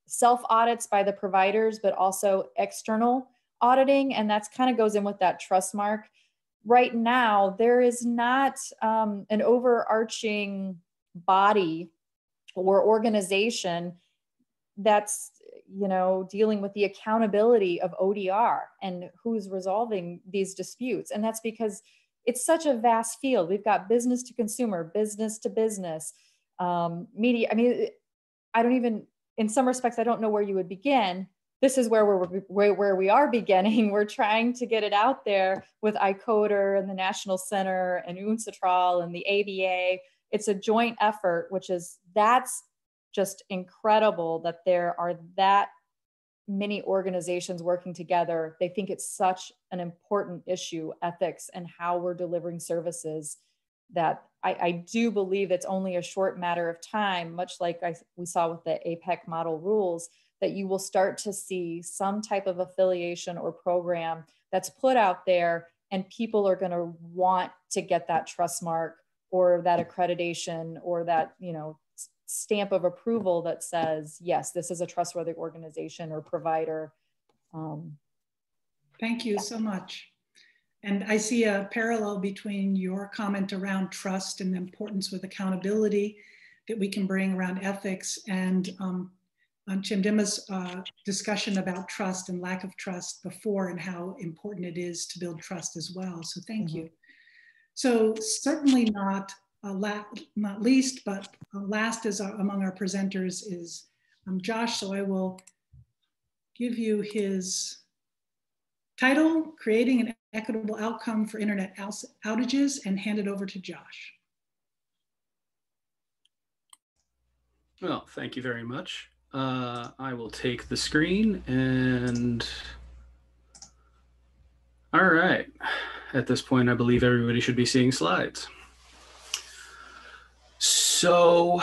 self audits by the providers, but also external auditing. And that's kind of goes in with that trust mark. Right now, there is not an overarching body or organization that's, dealing with the accountability of ODR and who's resolving these disputes. And that's because it's such a vast field. We've got business to consumer, business to business, media. I mean, in some respects, I don't know where you would begin. This is where we are beginning. We're trying to get it out there with iCoder and the National Center and UNCITRAL and the ABA. It's a joint effort, that's just incredible that there are that many organizations working together. They think it's such an important issue, ethics and how we're delivering services, that I do believe it's only a short matter of time, much like we saw with the APEC model rules, that you will start to see some type of affiliation or program that's put out there, and people are going to want to get that trust mark or that accreditation or that, you know, stamp of approval that says, yes, this is a trustworthy organization or provider. Thank you so much. And I see a parallel between your comment around trust and the importance with accountability that we can bring around ethics, and Chimdimma's discussion about trust and lack of trust before, and how important it is to build trust as well. So thank you. So certainly not least, but last is among our presenters is Josh. So I will give you his title, Creating an Equitable Outcome for Internet Outages, and hand it over to Josh. Well, thank you very much. I will take the screen and, all right. At this point, I believe everybody should be seeing slides. So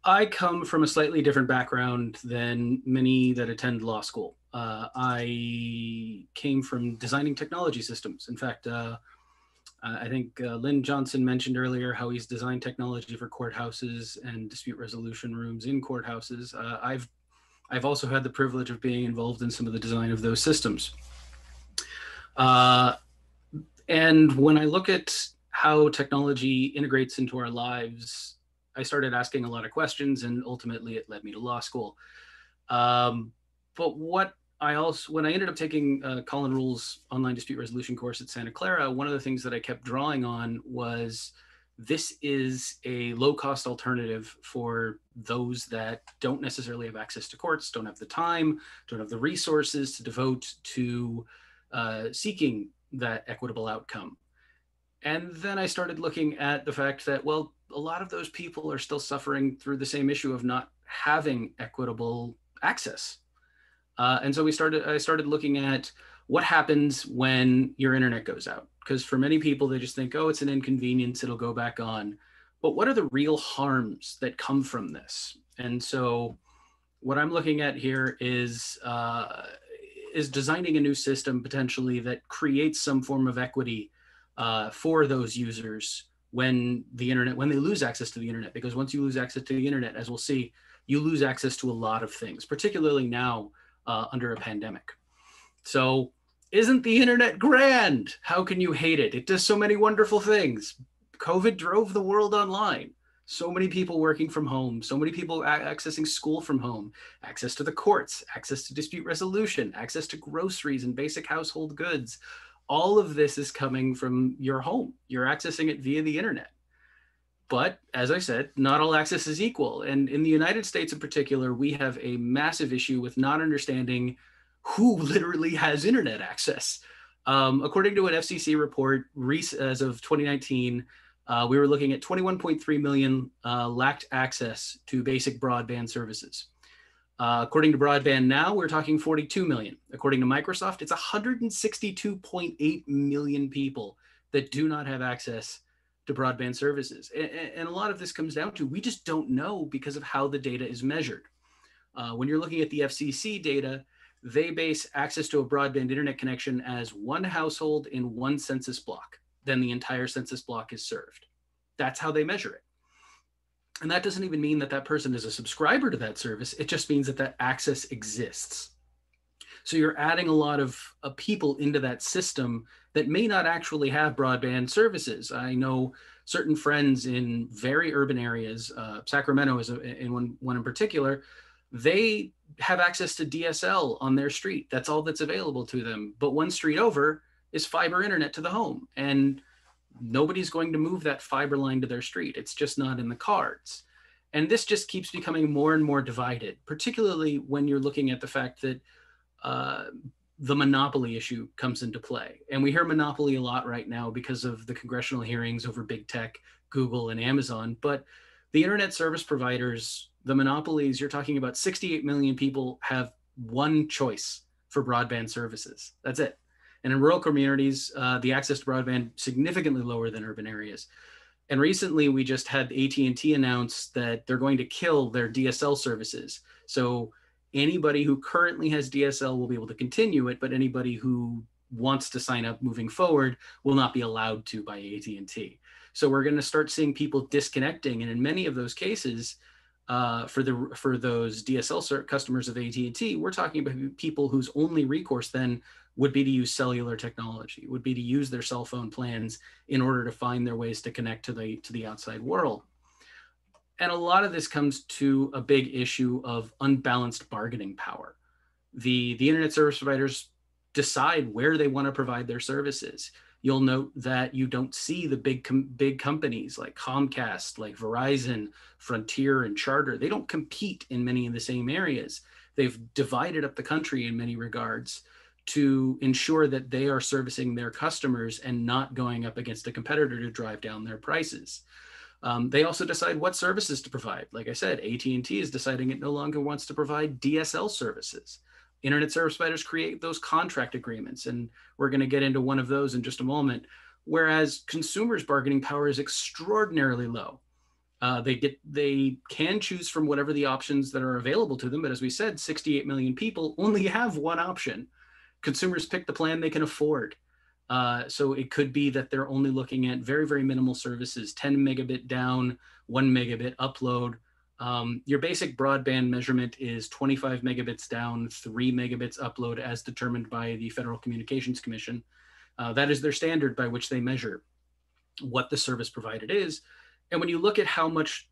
I come from a slightly different background than many that attend law school. I came from designing technology systems. In fact, I think Lynn Johnson mentioned earlier how he's designed technology for courthouses and dispute resolution rooms in courthouses. I've also had the privilege of being involved in some of the design of those systems. And when I look at how technology integrates into our lives, I started asking a lot of questions, and ultimately it led me to law school. But what when I ended up taking Colin Rule's online dispute resolution course at Santa Clara, one of the things that I kept drawing on was this is a low-cost alternative for those that don't necessarily have access to courts, don't have the time, don't have the resources to devote to seeking that equitable outcome. And then I started looking at the fact that, well, a lot of those people are still suffering through the same issue of not having equitable access. And so I started looking at what happens when your internet goes out. Because for many people, they just think, oh, it's an inconvenience, it'll go back on. But what are the real harms that come from this? And so what I'm looking at here is designing a new system potentially that creates some form of equity for those users when they lose access to the internet. Because once you lose access to the internet, as we'll see, you lose access to a lot of things, particularly now under a pandemic. So isn't the internet grand? How can you hate it? It does so many wonderful things. COVID drove the world online. So many people working from home, so many people accessing school from home, access to the courts, access to dispute resolution, access to groceries and basic household goods. All of this is coming from your home. You're accessing it via the internet. But as I said, not all access is equal. And in the United States in particular, we have a massive issue with not understanding who literally has internet access. According to an FCC report, as of 2019, we were looking at 21.3 million lacked access to basic broadband services. According to Broadband Now, we're talking 42 million. According to Microsoft, it's 162.8 million people that do not have access to broadband services. And a lot of this comes down to, we just don't know because of how the data is measured. When you're looking at the FCC data, they base access to a broadband internet connection as one household in one census block. Then the entire census block is served. That's how they measure it. And that doesn't even mean that that person is a subscriber to that service. It just means that that access exists. So you're adding a lot of people into that system that may not actually have broadband services. I know certain friends in very urban areas, Sacramento is one in particular, they have access to DSL on their street. That's all that's available to them. But one street over is fiber internet to the home. And nobody's going to move that fiber line to their street. It's just not in the cards. And this just keeps becoming more and more divided, particularly when you're looking at the fact that the monopoly issue comes into play. And we hear monopoly a lot right now because of the congressional hearings over big tech, Google and Amazon. But the internet service providers, the monopolies, you're talking about 68 million people have one choice for broadband services. That's it. And in rural communities, the access to broadband significantly lower than urban areas. And recently we just had AT&T announce that they're going to kill their DSL services. So Anybody who currently has DSL will be able to continue it, but anybody who wants to sign up moving forward will not be allowed to by AT&T. So we're going to start seeing people disconnecting, and in many of those cases, for those DSL customers of AT&T, we're talking about people whose only recourse then would be to use cellular technology, would be to use their cell phone plans in order to find their ways to connect to the outside world. And a lot of this comes to a big issue of unbalanced bargaining power. The internet service providers decide where they want to provide their services. You'll note that you don't see the big companies like Comcast, like Verizon, Frontier, and Charter. They don't compete in many of the same areas. They've divided up the country in many regards to ensure that they are servicing their customers and not going up against a competitor to drive down their prices. They also decide what services to provide. Like I said, AT&T is deciding it no longer wants to provide DSL services. Internet service providers create those contract agreements, and we're going to get into one of those in just a moment. Whereas consumers' bargaining power is extraordinarily low. They can choose from whatever the options that are available to them, but as we said, 68 million people only have one option. Consumers pick the plan they can afford. So it could be that they're only looking at very, very minimal services, 10 megabit down, 1 megabit upload. Your basic broadband measurement is 25 megabits down, 3 megabits upload as determined by the Federal Communications Commission. That is their standard by which they measure what the service provided is. And when you look at how much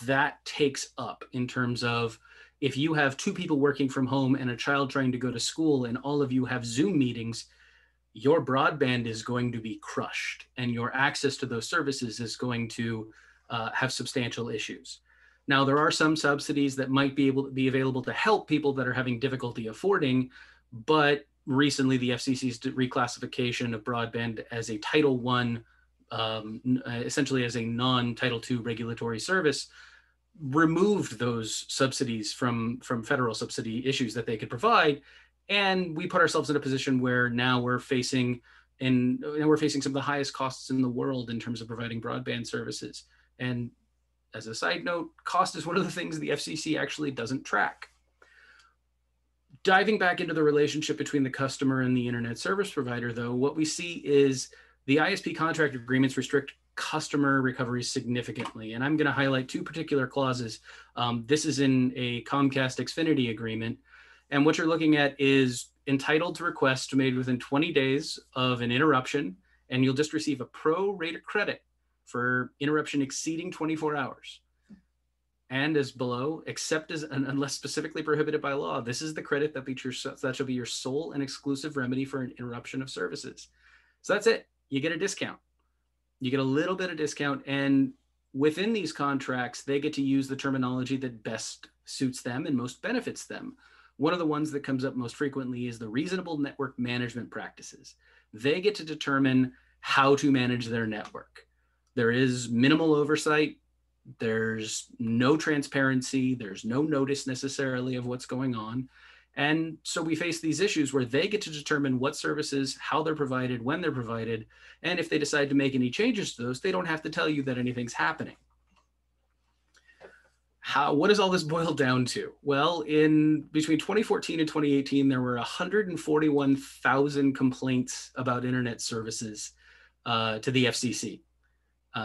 that takes up in terms of if you have two people working from home and a child trying to go to school and all of you have Zoom meetings, your broadband is going to be crushed and your access to those services is going to have substantial issues. Now, there are some subsidies that might be available to help people that are having difficulty affording, but recently the FCC's reclassification of broadband as a Title I, essentially as a non-Title II regulatory service, removed those subsidies from federal subsidy issues that they could provide. And we put ourselves in a position where now we're facing some of the highest costs in the world in terms of providing broadband services. And as a side note, cost is one of the things the FCC actually doesn't track. Diving back into the relationship between the customer and the internet service provider, though, what we see is the ISP contract agreements restrict customer recovery significantly. And I'm going to highlight two particular clauses. This is in a Comcast Xfinity agreement. And what you're looking at is entitled to request made within 20 days of an interruption, and you'll just receive a pro-rated credit for interruption exceeding 24 hours. And as below, except as unless specifically prohibited by law, this is the credit that shall be your sole and exclusive remedy for an interruption of services. So that's it. You get a discount. You get a little bit of discount, and within these contracts, they get to use the terminology that best suits them and most benefits them. One of the ones that comes up most frequently is the reasonable network management practices. They get to determine how to manage their network. There is minimal oversight. There's no transparency. There's no notice necessarily of what's going on. And so we face these issues where they get to determine what services, how they're provided, when they're provided. And if they decide to make any changes to those, they don't have to tell you that anything's happening. What does all this boil down to? Well, between 2014 and 2018, there were 141,000 complaints about internet services to the FCC.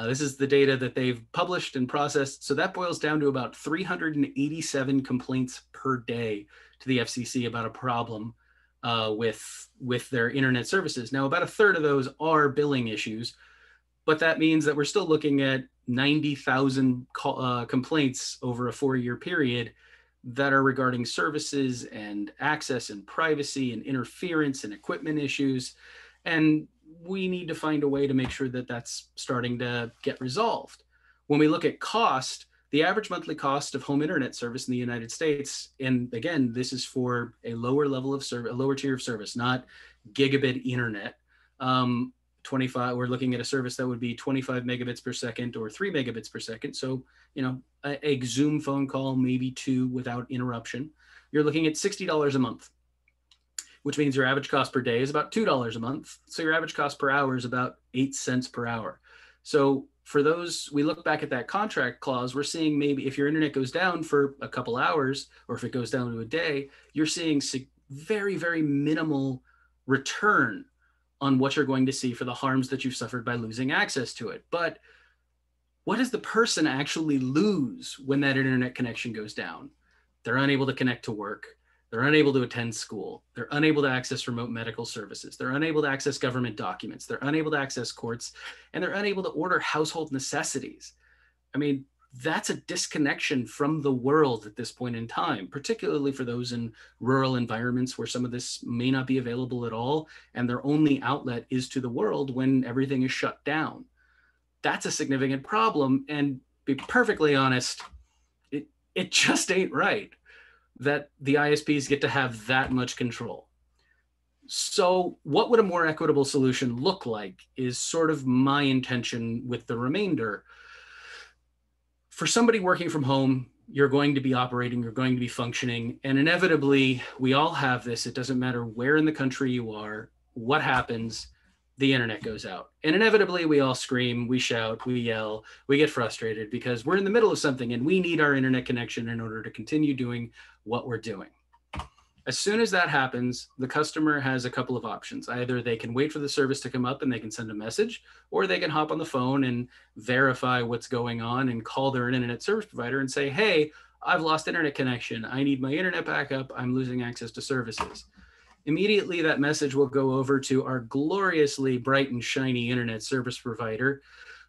This is the data that they've published and processed. So that boils down to about 387 complaints per day to the FCC about a problem with their internet services. Now, about a third of those are billing issues, but that means that we're still looking at 90,000 complaints over a 4-year period that are regarding services and access and privacy and interference and equipment issues. And we need to find a way to make sure that that's starting to get resolved. When we look at cost, the average monthly cost of home internet service in the United States, and again, this is for a lower level of service, a lower tier of service, not gigabit internet. 25, we're looking at a service that would be 25 megabits per second or 3 megabits per second. So, a Zoom phone call, maybe 2 without interruption. You're looking at $60 a month, which means your average cost per day is about $2 a month. So your average cost per hour is about 8 cents per hour. So for those, we look back at that contract clause, we're seeing maybe if your internet goes down for a couple hours, or if it goes down to a day, you're seeing very, very minimal return on what you're going to see for the harms that you've suffered by losing access to it. But what does the person actually lose when that internet connection goes down? They're unable to connect to work. They're unable to attend school. They're unable to access remote medical services. They're unable to access government documents. They're unable to access courts, and they're unable to order household necessities. I mean, that's a disconnection from the world at this point in time, particularly for those in rural environments where some of this may not be available at all, and their only outlet is to the world when everything is shut down. That's a significant problem, and be perfectly honest, it just ain't right that the ISPs get to have that much control. So what would a more equitable solution look like is sort of my intention with the remainder. For somebody working from home, you're going to be operating, you're going to be functioning, and inevitably, we all have this. It doesn't matter where in the country you are, what happens, the internet goes out. And inevitably, we all scream, we shout, we yell, we get frustrated because we're in the middle of something and we need our internet connection in order to continue doing what we're doing. As soon as that happens, the customer has a couple of options. Either they can wait for the service to come up and they can send a message, or they can hop on the phone and verify what's going on and call their internet service provider and say, hey, I've lost internet connection. I need my internet backup. I'm losing access to services. Immediately, that message will go over to our gloriously bright and shiny internet service provider.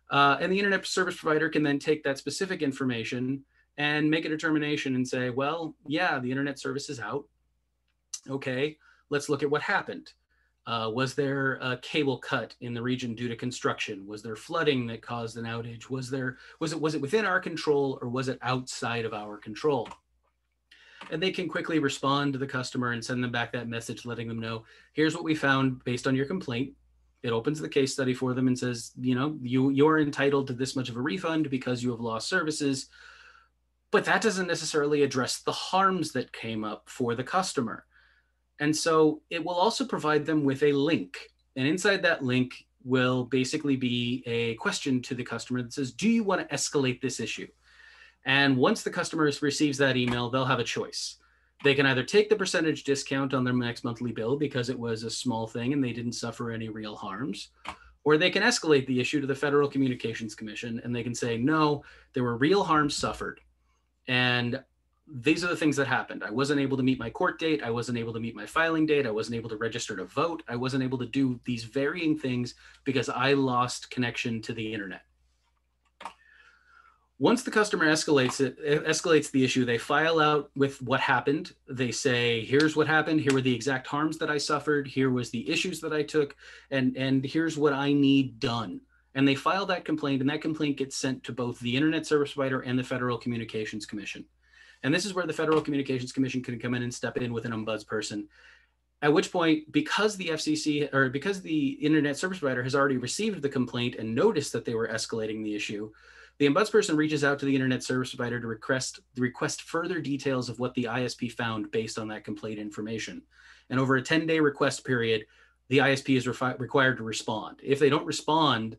And the internet service provider can then take that specific information and make a determination and say, well, yeah, the internet service is out. Okay, let's look at what happened. Was there a cable cut in the region due to construction? Was there flooding that caused an outage? Was it within our control, or was it outside of our control? And they can quickly respond to the customer and send them back that message letting them know, here's what we found based on your complaint. It opens the case study for them and says, you know, you're entitled to this much of a refund because you have lost services. But that doesn't necessarily address the harms that came up for the customer. And so it will also provide them with a link. And inside that link will basically be a question to the customer that says, do you want to escalate this issue? And once the customer receives that email, they'll have a choice. They can either take the percentage discount on their next monthly bill because it was a small thing and they didn't suffer any real harms, or they can escalate the issue to the Federal Communications Commission and they can say, no, there were real harms suffered. And these are the things that happened. I wasn't able to meet my court date. I wasn't able to meet my filing date. I wasn't able to register to vote. I wasn't able to do these varying things because I lost connection to the internet. Once the customer escalates the issue, they file out with what happened. They say, here's what happened. Here were the exact harms that I suffered. Here was the issues that I took. And here's what I need done. And they file that complaint, and that complaint gets sent to both the Internet Service Provider and the Federal Communications Commission. And this is where the Federal Communications Commission can come in and step in with an ombudsperson. At which point, because the FCC, or because the Internet Service Provider has already received the complaint and noticed that they were escalating the issue, the ombudsperson reaches out to the Internet Service Provider to request further details of what the ISP found based on that complaint information. And over a 10-day request period, the ISP is required to respond. If they don't respond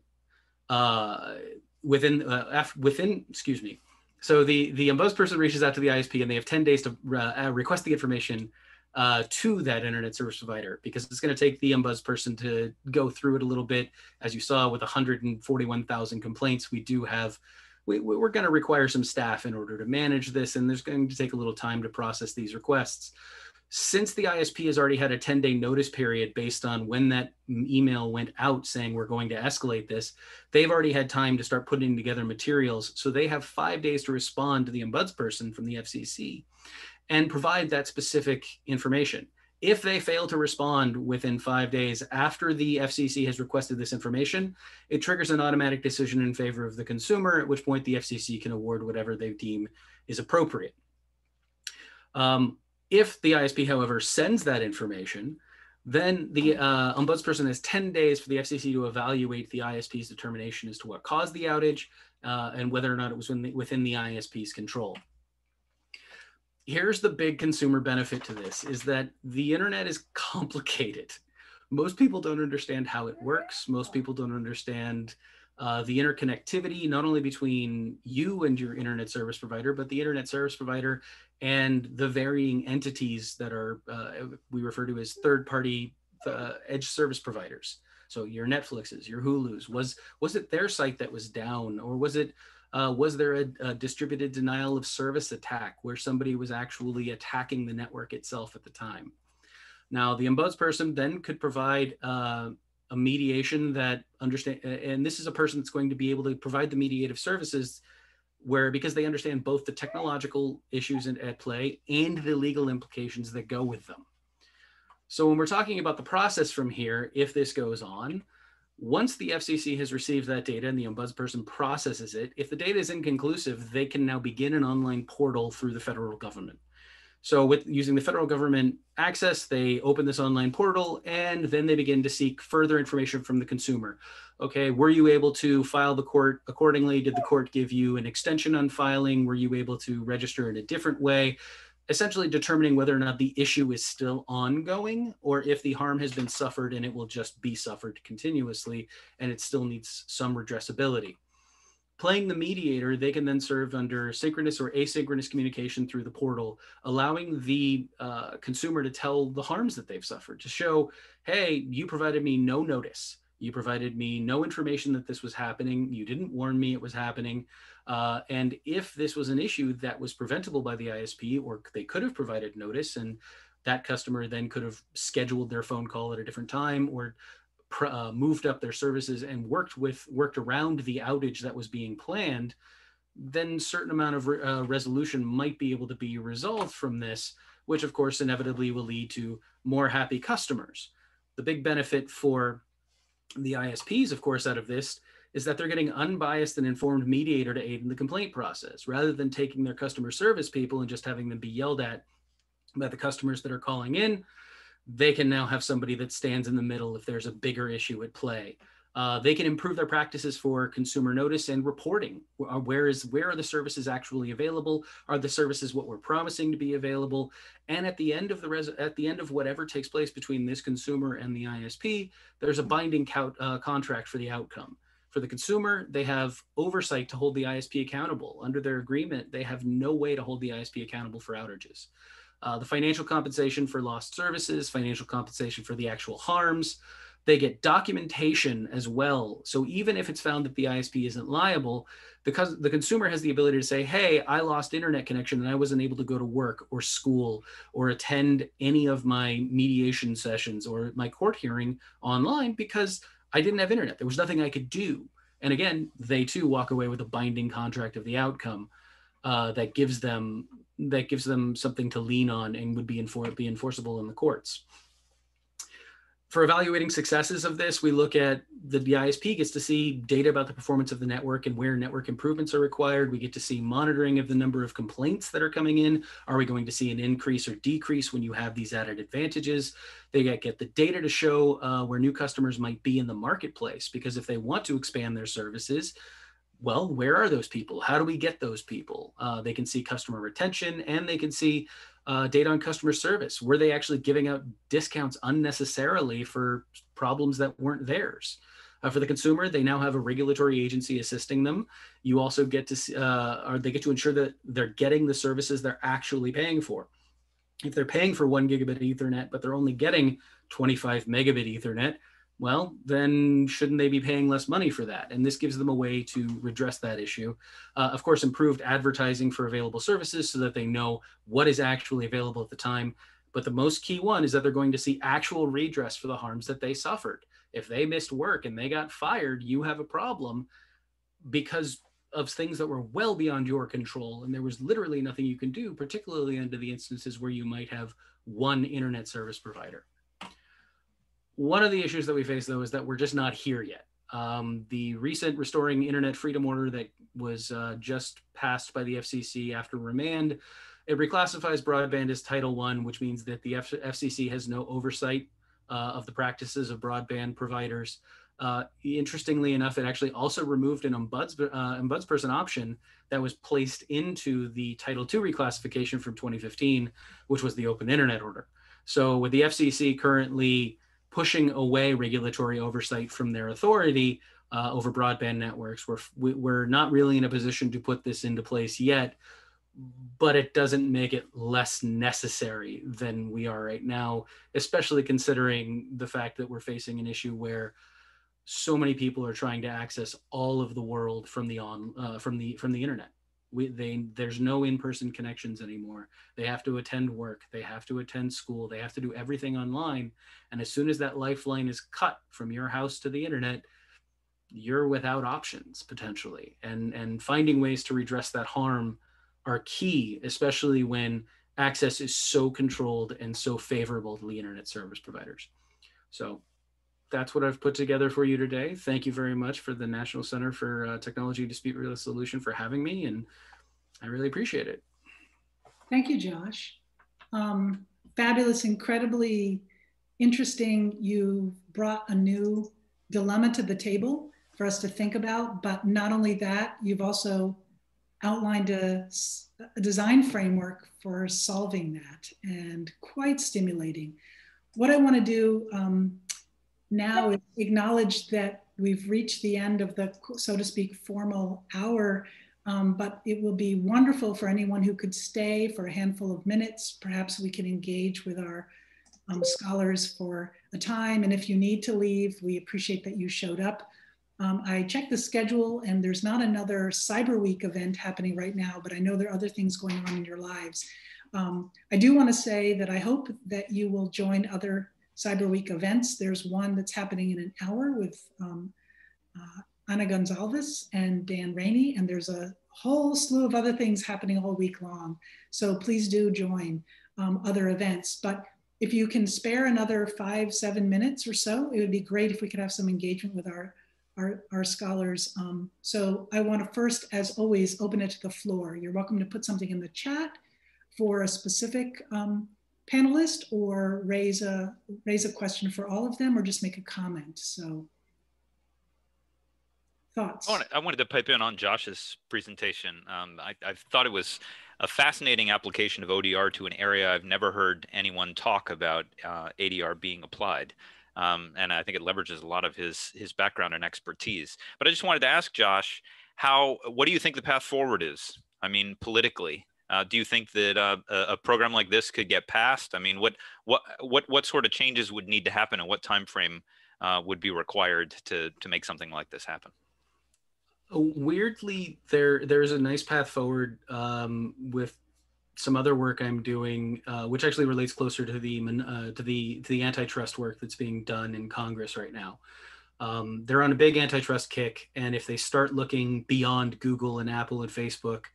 within, so the ombudsperson reaches out to the ISP and they have 10 days to request the information to that Internet Service Provider, because it's going to take the ombudsperson to go through it a little bit. As you saw with 141,000 complaints, we're going to require some staff in order to manage this, and there's going to take a little time to process these requests. Since the ISP has already had a 10-day notice period based on when that email went out saying we're going to escalate this, they've already had time to start putting together materials. So they have 5 days to respond to the ombudsperson from the FCC and provide that specific information. If they fail to respond within 5 days after the FCC has requested this information, it triggers an automatic decision in favor of the consumer, at which point the FCC can award whatever they deem is appropriate. If the ISP, however, sends that information, then the ombudsperson has 10 days for the FCC to evaluate the ISP's determination as to what caused the outage and whether or not it was within the ISP's control. Here's the big consumer benefit to this, is that the internet is complicated. Most people don't understand how it works. Most people don't understand the interconnectivity, not only between you and your internet service provider, but the internet service provider and the varying entities that are, we refer to as third-party edge service providers. So your Netflixes, your Hulus, was it their site that was down, or was there a distributed denial of service attack where somebody was actually attacking the network itself at the time? Now, the ombudsperson then could provide a mediation that understand, and this is a person that's going to be able to provide the mediative services where, because they understand both the technological issues at play and the legal implications that go with them. So when we're talking about the process from here, if this goes on, once the FCC has received that data and the ombudsperson processes it, if the data is inconclusive, they can now begin an online portal through the federal government. So with using the federal government access, they open this online portal and then they begin to seek further information from the consumer. Okay, were you able to file the court accordingly? Did the court give you an extension on filing? Were you able to register in a different way? Essentially determining whether or not the issue is still ongoing or if the harm has been suffered and it will just be suffered continuously and it still needs some redressability. Playing the mediator, they can then serve under synchronous or asynchronous communication through the portal, allowing the consumer to tell the harms that they've suffered, to show, hey, you provided me no notice. You provided me no information that this was happening. You didn't warn me it was happening. And if this was an issue that was preventable by the ISP, or they could have provided notice and that customer then could have scheduled their phone call at a different time or moved up their services and worked around the outage that was being planned, then certain amount of resolution might be able to be resolved from this, which of course inevitably will lead to more happy customers. The big benefit for the ISPs, of course, out of this is that they're getting unbiased and informed mediator to aid in the complaint process, rather than taking their customer service people and just having them be yelled at by the customers that are calling in. They can now have somebody that stands in the middle if there's a bigger issue at play. They can improve their practices for consumer notice and reporting. Where are the services actually available? Are the services what we're promising to be available? And at the end of whatever takes place between this consumer and the ISP, there's a binding contract for the outcome. For the consumer, they have oversight to hold the ISP accountable. Under their agreement, they have no way to hold the ISP accountable for outages. The financial compensation for lost services, financial compensation for the actual harms. They get documentation as well. So even if it's found that the ISP isn't liable, because the consumer has the ability to say, hey, I lost internet connection and I wasn't able to go to work or school or attend any of my mediation sessions or my court hearing online because I didn't have internet. There was nothing I could do. And again, they too walk away with a binding contract of the outcome that gives them something to lean on and would be enforceable in the courts. For evaluating successes of this, we look at the ISP gets to see data about the performance of the network and where network improvements are required. We get to see monitoring of the number of complaints that are coming in. Are we going to see an increase or decrease when you have these added advantages? They get the data to show where new customers might be in the marketplace, because if they want to expand their services, well, where are those people? How do we get those people? They can see customer retention and they can see data on customer service. Were they actually giving out discounts unnecessarily for problems that weren't theirs? For the consumer, they now have a regulatory agency assisting them. You also get to see, or they get to ensure that they're getting the services they're actually paying for. If they're paying for 1 gigabit Ethernet, but they're only getting 25 megabit Ethernet, well, then shouldn't they be paying less money for that? And this gives them a way to redress that issue. Of course, improved advertising for available services so that they know what is actually available at the time. But the most key one is that they're going to see actual redress for the harms that they suffered. If they missed work and they got fired, you have a problem because of things that were well beyond your control. And there was literally nothing you can do, particularly under the instances where you might have one internet service provider. One of the issues that we face, though, is that we're just not here yet. The recent Restoring Internet Freedom Order that was just passed by the FCC after remand, it reclassifies broadband as Title I, which means that the FCC has no oversight of the practices of broadband providers. Interestingly enough, it actually also removed an ombudsperson option that was placed into the Title II reclassification from 2015, which was the Open Internet Order. So with the FCC currently pushing away regulatory oversight from their authority, over broadband networks. We're not really in a position to put this into place yet, but it doesn't make it less necessary than we are right now, especially considering the fact that we're facing an issue where so many people are trying to access all of the world from the internet. There's no in-person connections anymore. They have to attend work, they have to attend school, they have to do everything online. And as soon as that lifeline is cut from your house to the internet, you're without options potentially. And finding ways to redress that harm are key, especially when access is so controlled and so favorable to the internet service providers. So that's what I've put together for you today. Thank you very much for the National Center for Technology Dispute Resolution for having me, and I really appreciate it. Thank you, Josh. Fabulous, incredibly interesting. You brought a new dilemma to the table for us to think about, but not only that, you've also outlined a design framework for solving that, and quite stimulating. What I want to do now is acknowledge that we've reached the end of the, so to speak, formal hour, but it will be wonderful for anyone who could stay for a handful of minutes. Perhaps we can engage with our scholars for a time, and if you need to leave, we appreciate that you showed up. I checked the schedule, and there's not another Cyberweek event happening right now, but I know there are other things going on in your lives. I do want to say that I hope that you will join other Cyberweek events. There's one that's happening in an hour with Ana Gonzalez and Dan Rainey, and there's a whole slew of other things happening all week long. So please do join other events. But if you can spare another 5-7 minutes or so, it would be great if we could have some engagement with our scholars. So I want to first, as always, open it to the floor. You're welcome to put something in the chat for a specific panelist, or raise a question for all of them, or just make a comment. So thoughts? I wanted to pipe in on Josh's presentation. I thought it was a fascinating application of ODR to an area I've never heard anyone talk about ADR being applied. And I think it leverages a lot of his background and expertise. But I just wanted to ask Josh, what do you think the path forward is? I mean, politically, do you think that a program like this could get passed? I mean, what sort of changes would need to happen, and what time frame would be required to make something like this happen? Weirdly, there's a nice path forward with some other work I'm doing, which actually relates closer to the antitrust work that's being done in Congress right now. They're on a big antitrust kick, and if they start looking beyond Google and Apple and Facebook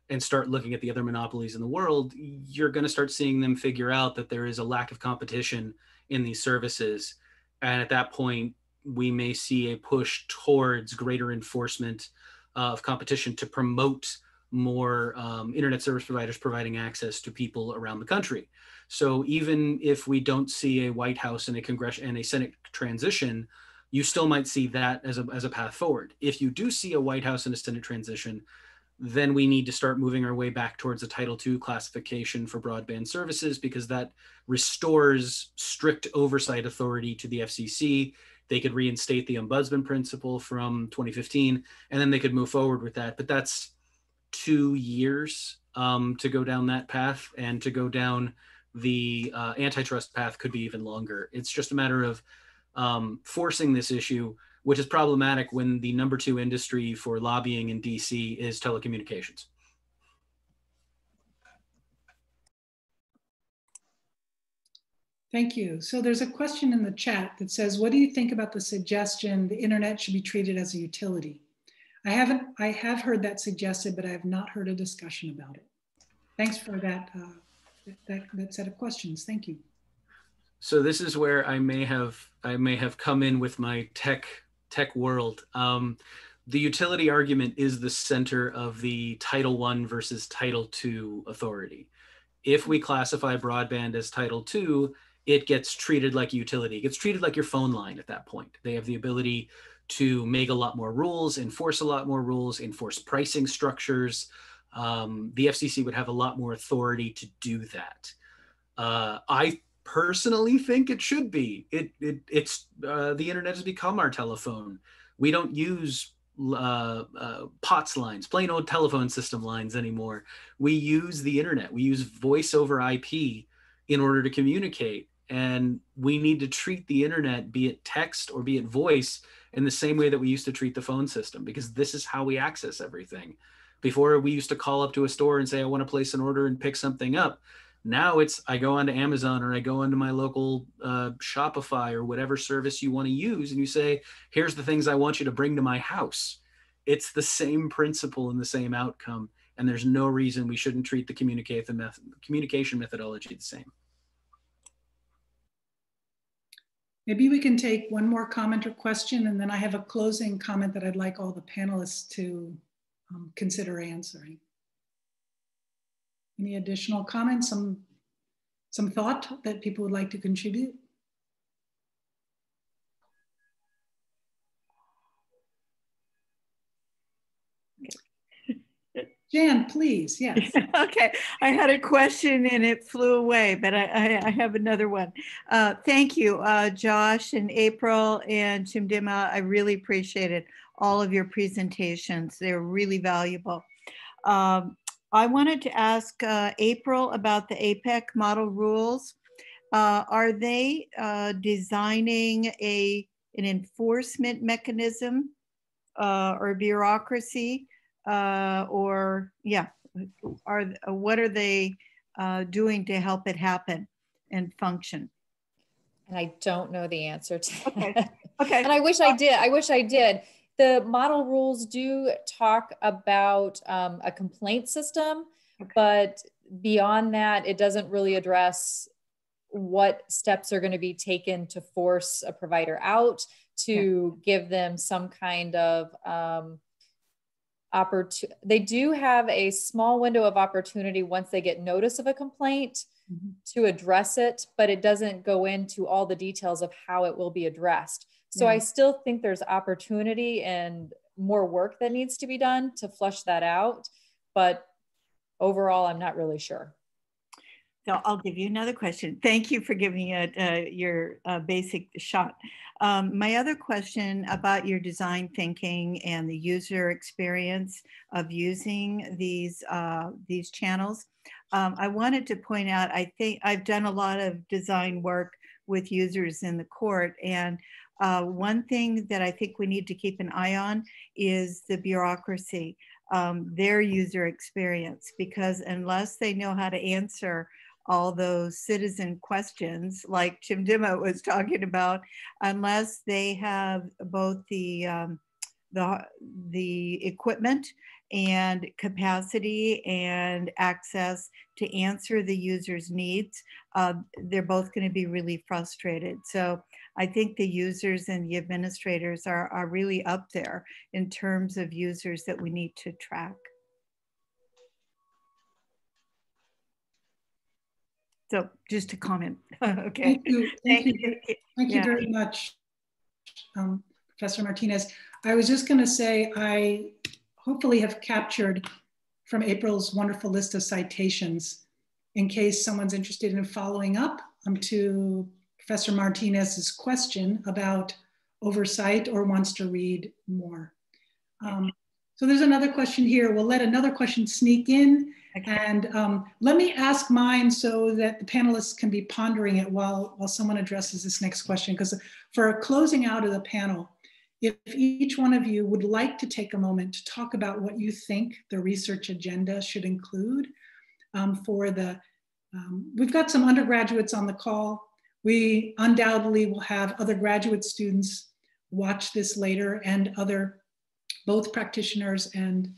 and start looking at the other monopolies in the world, you're going to start seeing them figure out that there is a lack of competition in these services. And at that point, we may see a push towards greater enforcement of competition to promote more internet service providers providing access to people around the country. So even if we don't see a White House and a Congress and a Senate transition, you still might see that as a path forward. If you do see a White House and a Senate transition, then we need to start moving our way back towards a Title II classification for broadband services, because that restores strict oversight authority to the FCC. They could reinstate the ombudsman principle from 2015, and then they could move forward with that. But that's 2 years to go down that path, and to go down the antitrust path could be even longer. It's just a matter of forcing this issue, which is problematic when the number 2 industry for lobbying in DC is telecommunications. Thank you. So there's a question in the chat that says, what do you think about the suggestion the internet should be treated as a utility? I have heard that suggested, but I have not heard a discussion about it. Thanks for that set of questions. Thank you. So this is where I may have come in with my tech world. The utility argument is the center of the Title I versus Title II authority. If we classify broadband as Title II, it gets treated like a utility. It gets treated like your phone line at that point. They have the ability to make a lot more rules, enforce a lot more rules, enforce pricing structures. The FCC would have a lot more authority to do that. I personally think it should be. It's the internet has become our telephone. We don't use POTS lines, plain old telephone system lines anymore. We use the internet. We use voice over IP in order to communicate. And we need to treat the internet, be it text or be it voice, in the same way that we used to treat the phone system, because this is how we access everything. Before, we used to call up to a store and say, I want to place an order and pick something up. Now it's, I go onto Amazon or I go onto my local Shopify or whatever service you want to use, and you say, here's the things I want you to bring to my house. It's the same principle and the same outcome. And there's no reason we shouldn't treat the communication methodology the same. Maybe we can take one more comment or question, and then I have a closing comment that I'd like all the panelists to consider answering. Any additional comments, some thought that people would like to contribute? Jan, please, yes. Okay, I had a question and it flew away, but I have another one. Thank you, Josh and April and Chimdimma. I really appreciated all of your presentations. They're really valuable. I wanted to ask April about the APEC model rules. Are they designing an enforcement mechanism or bureaucracy? What are they doing to help it happen and function? And I don't know the answer to okay. that. Okay. And I wish I did. I wish I did. The model rules do talk about a complaint system, okay, but beyond that, it doesn't really address what steps are going to be taken to force a provider out, to give them some kind of they do have a small window of opportunity once they get notice of a complaint to address it, but it doesn't go into all the details of how it will be addressed. So I still think there's opportunity and more work that needs to be done to flush that out. But overall, I'm not really sure. So I'll give you another question. Thank you for giving it your basic shot. My other question about your design thinking and the user experience of using these channels. I wanted to point out, I think I've done a lot of design work with users in the court, and one thing that I think we need to keep an eye on is the bureaucracy, their user experience, because unless they know how to answer all those citizen questions like Chimdimma was talking about, unless they have both the equipment and capacity and access to answer the user's needs, they're both going to be really frustrated. So I think the users and the administrators are really up there in terms of users that we need to track. So just to comment. Okay. Thank you very much, Professor Martinez. I was just going to say, I hopefully have captured from April's wonderful list of citations in case someone's interested in following up to Professor Martinez's question about oversight or wants to read more. So there's another question here. We'll let another question sneak in. And let me ask mine so that the panelists can be pondering it while someone addresses this next question. Because for closing out of the panel, if each one of you would like to take a moment to talk about what you think the research agenda should include we've got some undergraduates on the call. We undoubtedly will have other graduate students watch this later, and both practitioners and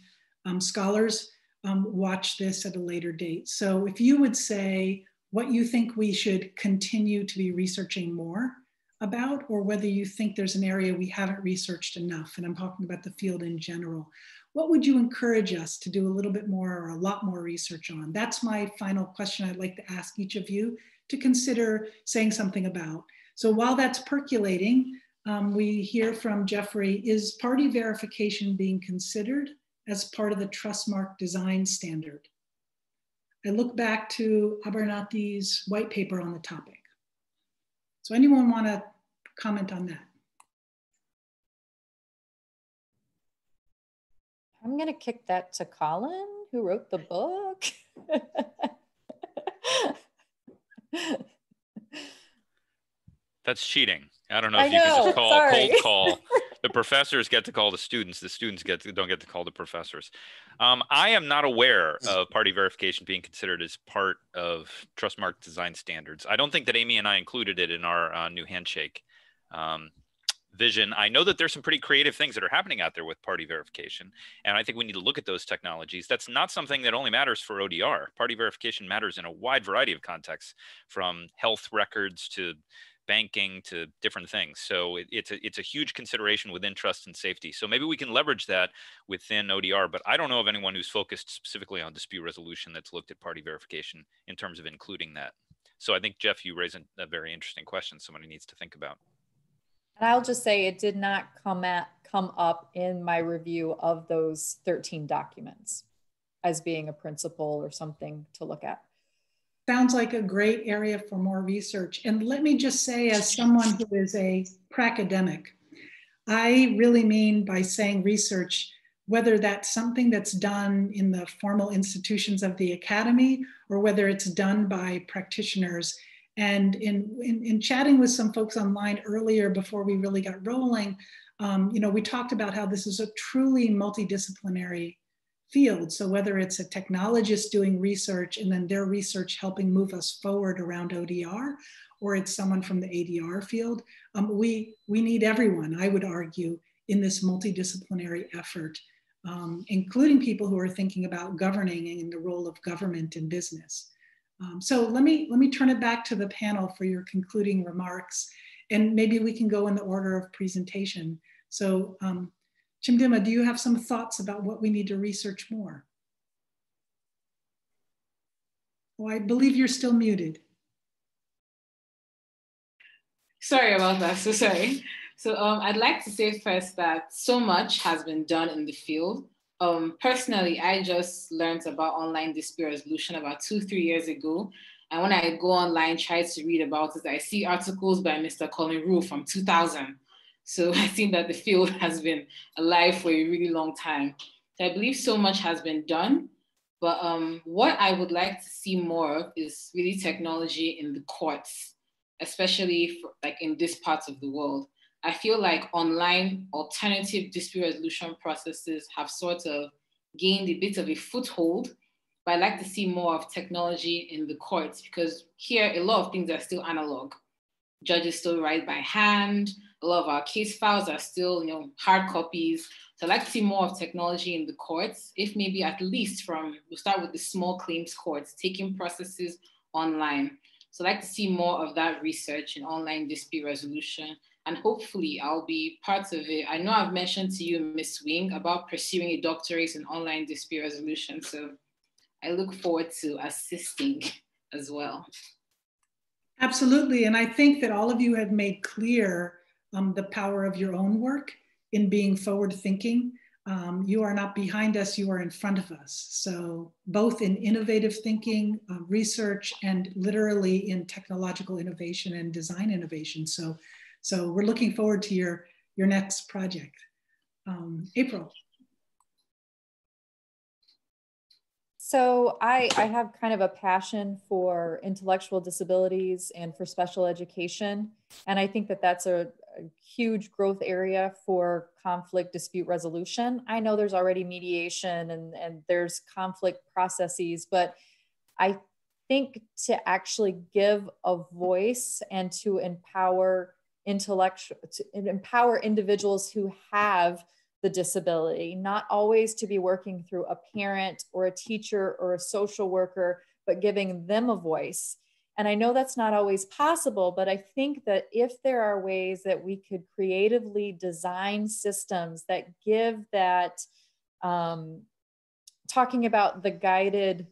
scholars watch this at a later date. So if you would say what you think we should continue to be researching more about, or whether you think there's an area we haven't researched enough, and I'm talking about the field in general, what would you encourage us to do a little bit more or a lot more research on? That's my final question I'd like to ask each of you to consider saying something about. So while that's percolating, we hear from Jeffrey, is party verification being considered as part of the Trustmark design standard? I look back to Abernathy's white paper on the topic. So anyone want to comment on that? I'm going to kick that to Colin, who wrote the book. That's cheating. I don't know if you can just call cold call. The professors get to call the students don't get to call the professors. I am not aware of party verification being considered as part of Trustmark design standards. I don't think that Amy and I included it in our new handshake vision. I know that there's some pretty creative things that are happening out there with party verification, and I think we need to look at those technologies. That's not something that only matters for ODR. Party verification matters in a wide variety of contexts, from health records to banking to different things. So it's a huge consideration within trust and safety. So maybe we can leverage that within ODR, but I don't know of anyone who's focused specifically on dispute resolution that's looked at party verification in terms of including that. So I think, Jeff, you raise a very interesting question somebody needs to think about. And I'll just say it did not come up in my review of those 13 documents as being a principle or something to look at. Sounds like a great area for more research. And let me just say, as someone who is a pracademic, I really mean by saying research, whether that's something that's done in the formal institutions of the academy or whether it's done by practitioners. And in chatting with some folks online earlier before we really got rolling, we talked about how this is a truly multidisciplinary field. So whether it's a technologist doing research and then their research helping move us forward around ODR, or it's someone from the ADR field, we need everyone, I would argue, in this multidisciplinary effort, including people who are thinking about governing and the role of government in business. So let me turn it back to the panel for your concluding remarks, and maybe we can go in the order of presentation. So Chimdimma, do you have some thoughts about what we need to research more? Oh, I believe you're still muted. Sorry about that, so sorry. So I'd like to say first that so much has been done in the field. Personally, I just learned about online dispute resolution about 2-3 years ago. And when I go online, try to read about it, I see articles by Mr. Colin Rule from 2000. So I think that the field has been alive for a really long time. So I believe so much has been done, but what I would like to see more of is really technology in the courts, especially like in this part of the world. I feel like online alternative dispute resolution processes have sort of gained a bit of a foothold, but I'd like to see more of technology in the courts, because here a lot of things are still analog. Judges still write by hand. A lot of our case files are still, hard copies. So I'd like to see more of technology in the courts, if maybe at least we'll start with the small claims courts, taking processes online. So I'd like to see more of that research in online dispute resolution. And hopefully I'll be part of it. I know I've mentioned to you, Ms. Wing, about pursuing a doctorate in online dispute resolution. So I look forward to assisting as well. Absolutely, and I think that all of you have made clear the power of your own work in being forward thinking. You are not behind us, you are in front of us. So both in innovative thinking, research, and literally in technological innovation and design innovation. So we're looking forward to your next project. April. So I have kind of a passion for intellectual disabilities and for special education. And I think that that's a huge growth area for conflict dispute resolution. I know there's already mediation and there's conflict processes, but I think to actually give a voice and to empower individuals who have the disability, not always to be working through a parent or a teacher or a social worker, but giving them a voice. And I know that's not always possible, but I think that if there are ways that we could creatively design systems that give that, talking about the guided,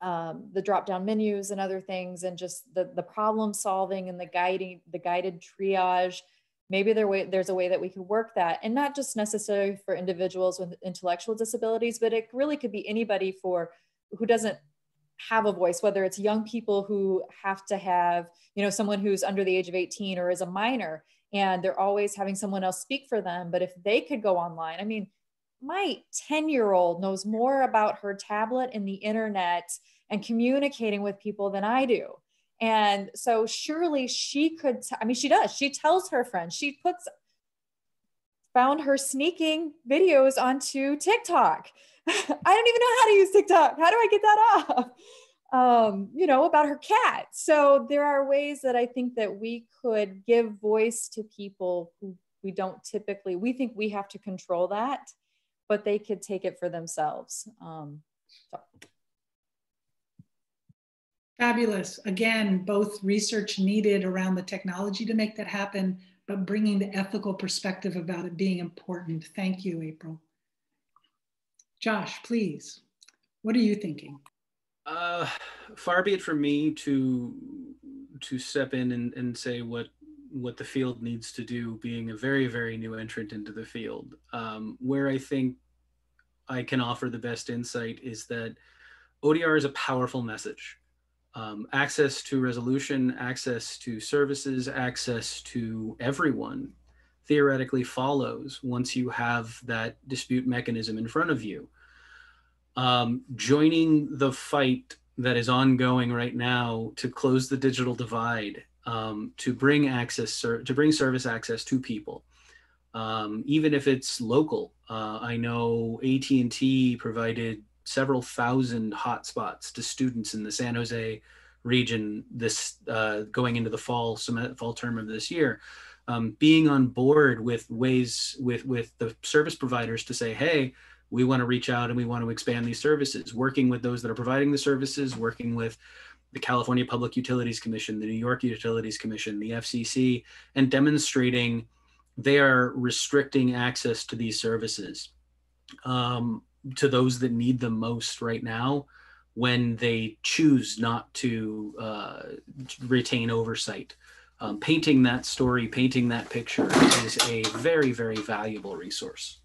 the drop-down menus and other things, and just the problem solving and the guided triage, maybe there's a way that we could work that, and not just necessarily for individuals with intellectual disabilities, but it really could be anybody who doesn't have a voice, whether it's young people who have to have, you know, someone who's under the age of 18 or is a minor, and they're always having someone else speak for them. But if they could go online, I mean, my 10-year-old knows more about her tablet and the internet and communicating with people than I do. And so surely she could, I mean, she does, she tells her friends, she found her sneaking videos onto TikTok. I don't even know how to use TikTok. How do I get that off? You know, about her cat. So there are ways that I think that we could give voice to people who we don't typically, we think we have to control that, but they could take it for themselves. So. Fabulous. Again, both research needed around the technology to make that happen, but bringing the ethical perspective about it being important. Thank you, April. Josh, please, what are you thinking? Far be it from me to step in and say what the field needs to do, being a very, very new entrant into the field. Where I think I can offer the best insight is that ODR is a powerful message. Access to resolution, access to services, access to everyone theoretically follows once you have that dispute mechanism in front of you. Joining the fight that is ongoing right now to close the digital divide, to bring service access to people, even if it's local. I know AT&T provided several thousand hotspots to students in the San Jose region this going into the fall term of this year. Being on board with ways with the service providers to say, hey, we want to reach out and we want to expand these services, working with those that are providing the services, working with the California Public Utilities Commission, the New York Utilities Commission, the FCC, and demonstrating they are restricting access to these services to those that need them most right now when they choose not to retain oversight. Painting that story, painting that picture is a very, very valuable resource.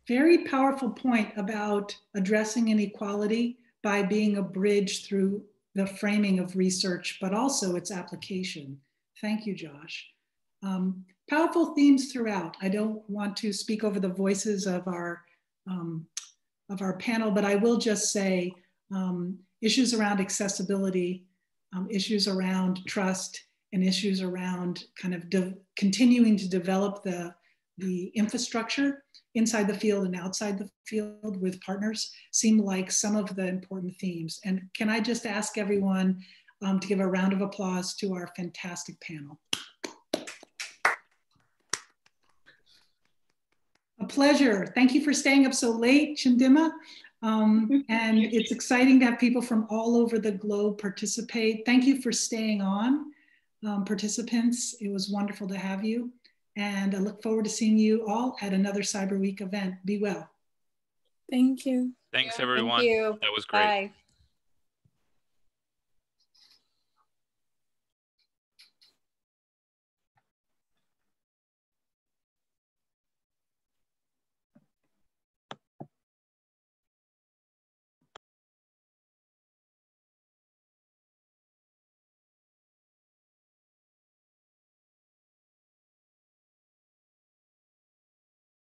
Very powerful point about addressing inequality by being a bridge through the framing of research, but also its application. Thank you, Josh. Powerful themes throughout. I don't want to speak over the voices of our panel, but I will just say issues around accessibility, issues around trust, and issues around kind of continuing to develop the infrastructure inside the field and outside the field with partners seem like some of the important themes. And can I just ask everyone to give a round of applause to our fantastic panel. A pleasure. Thank you for staying up so late, Chimdimma. And it's exciting to have people from all over the globe participate. Thank you for staying on, participants. It was wonderful to have you. And I look forward to seeing you all at another Cyber Week event. Be well. Thank you. Thanks, everyone. Thank you. That was great. Bye.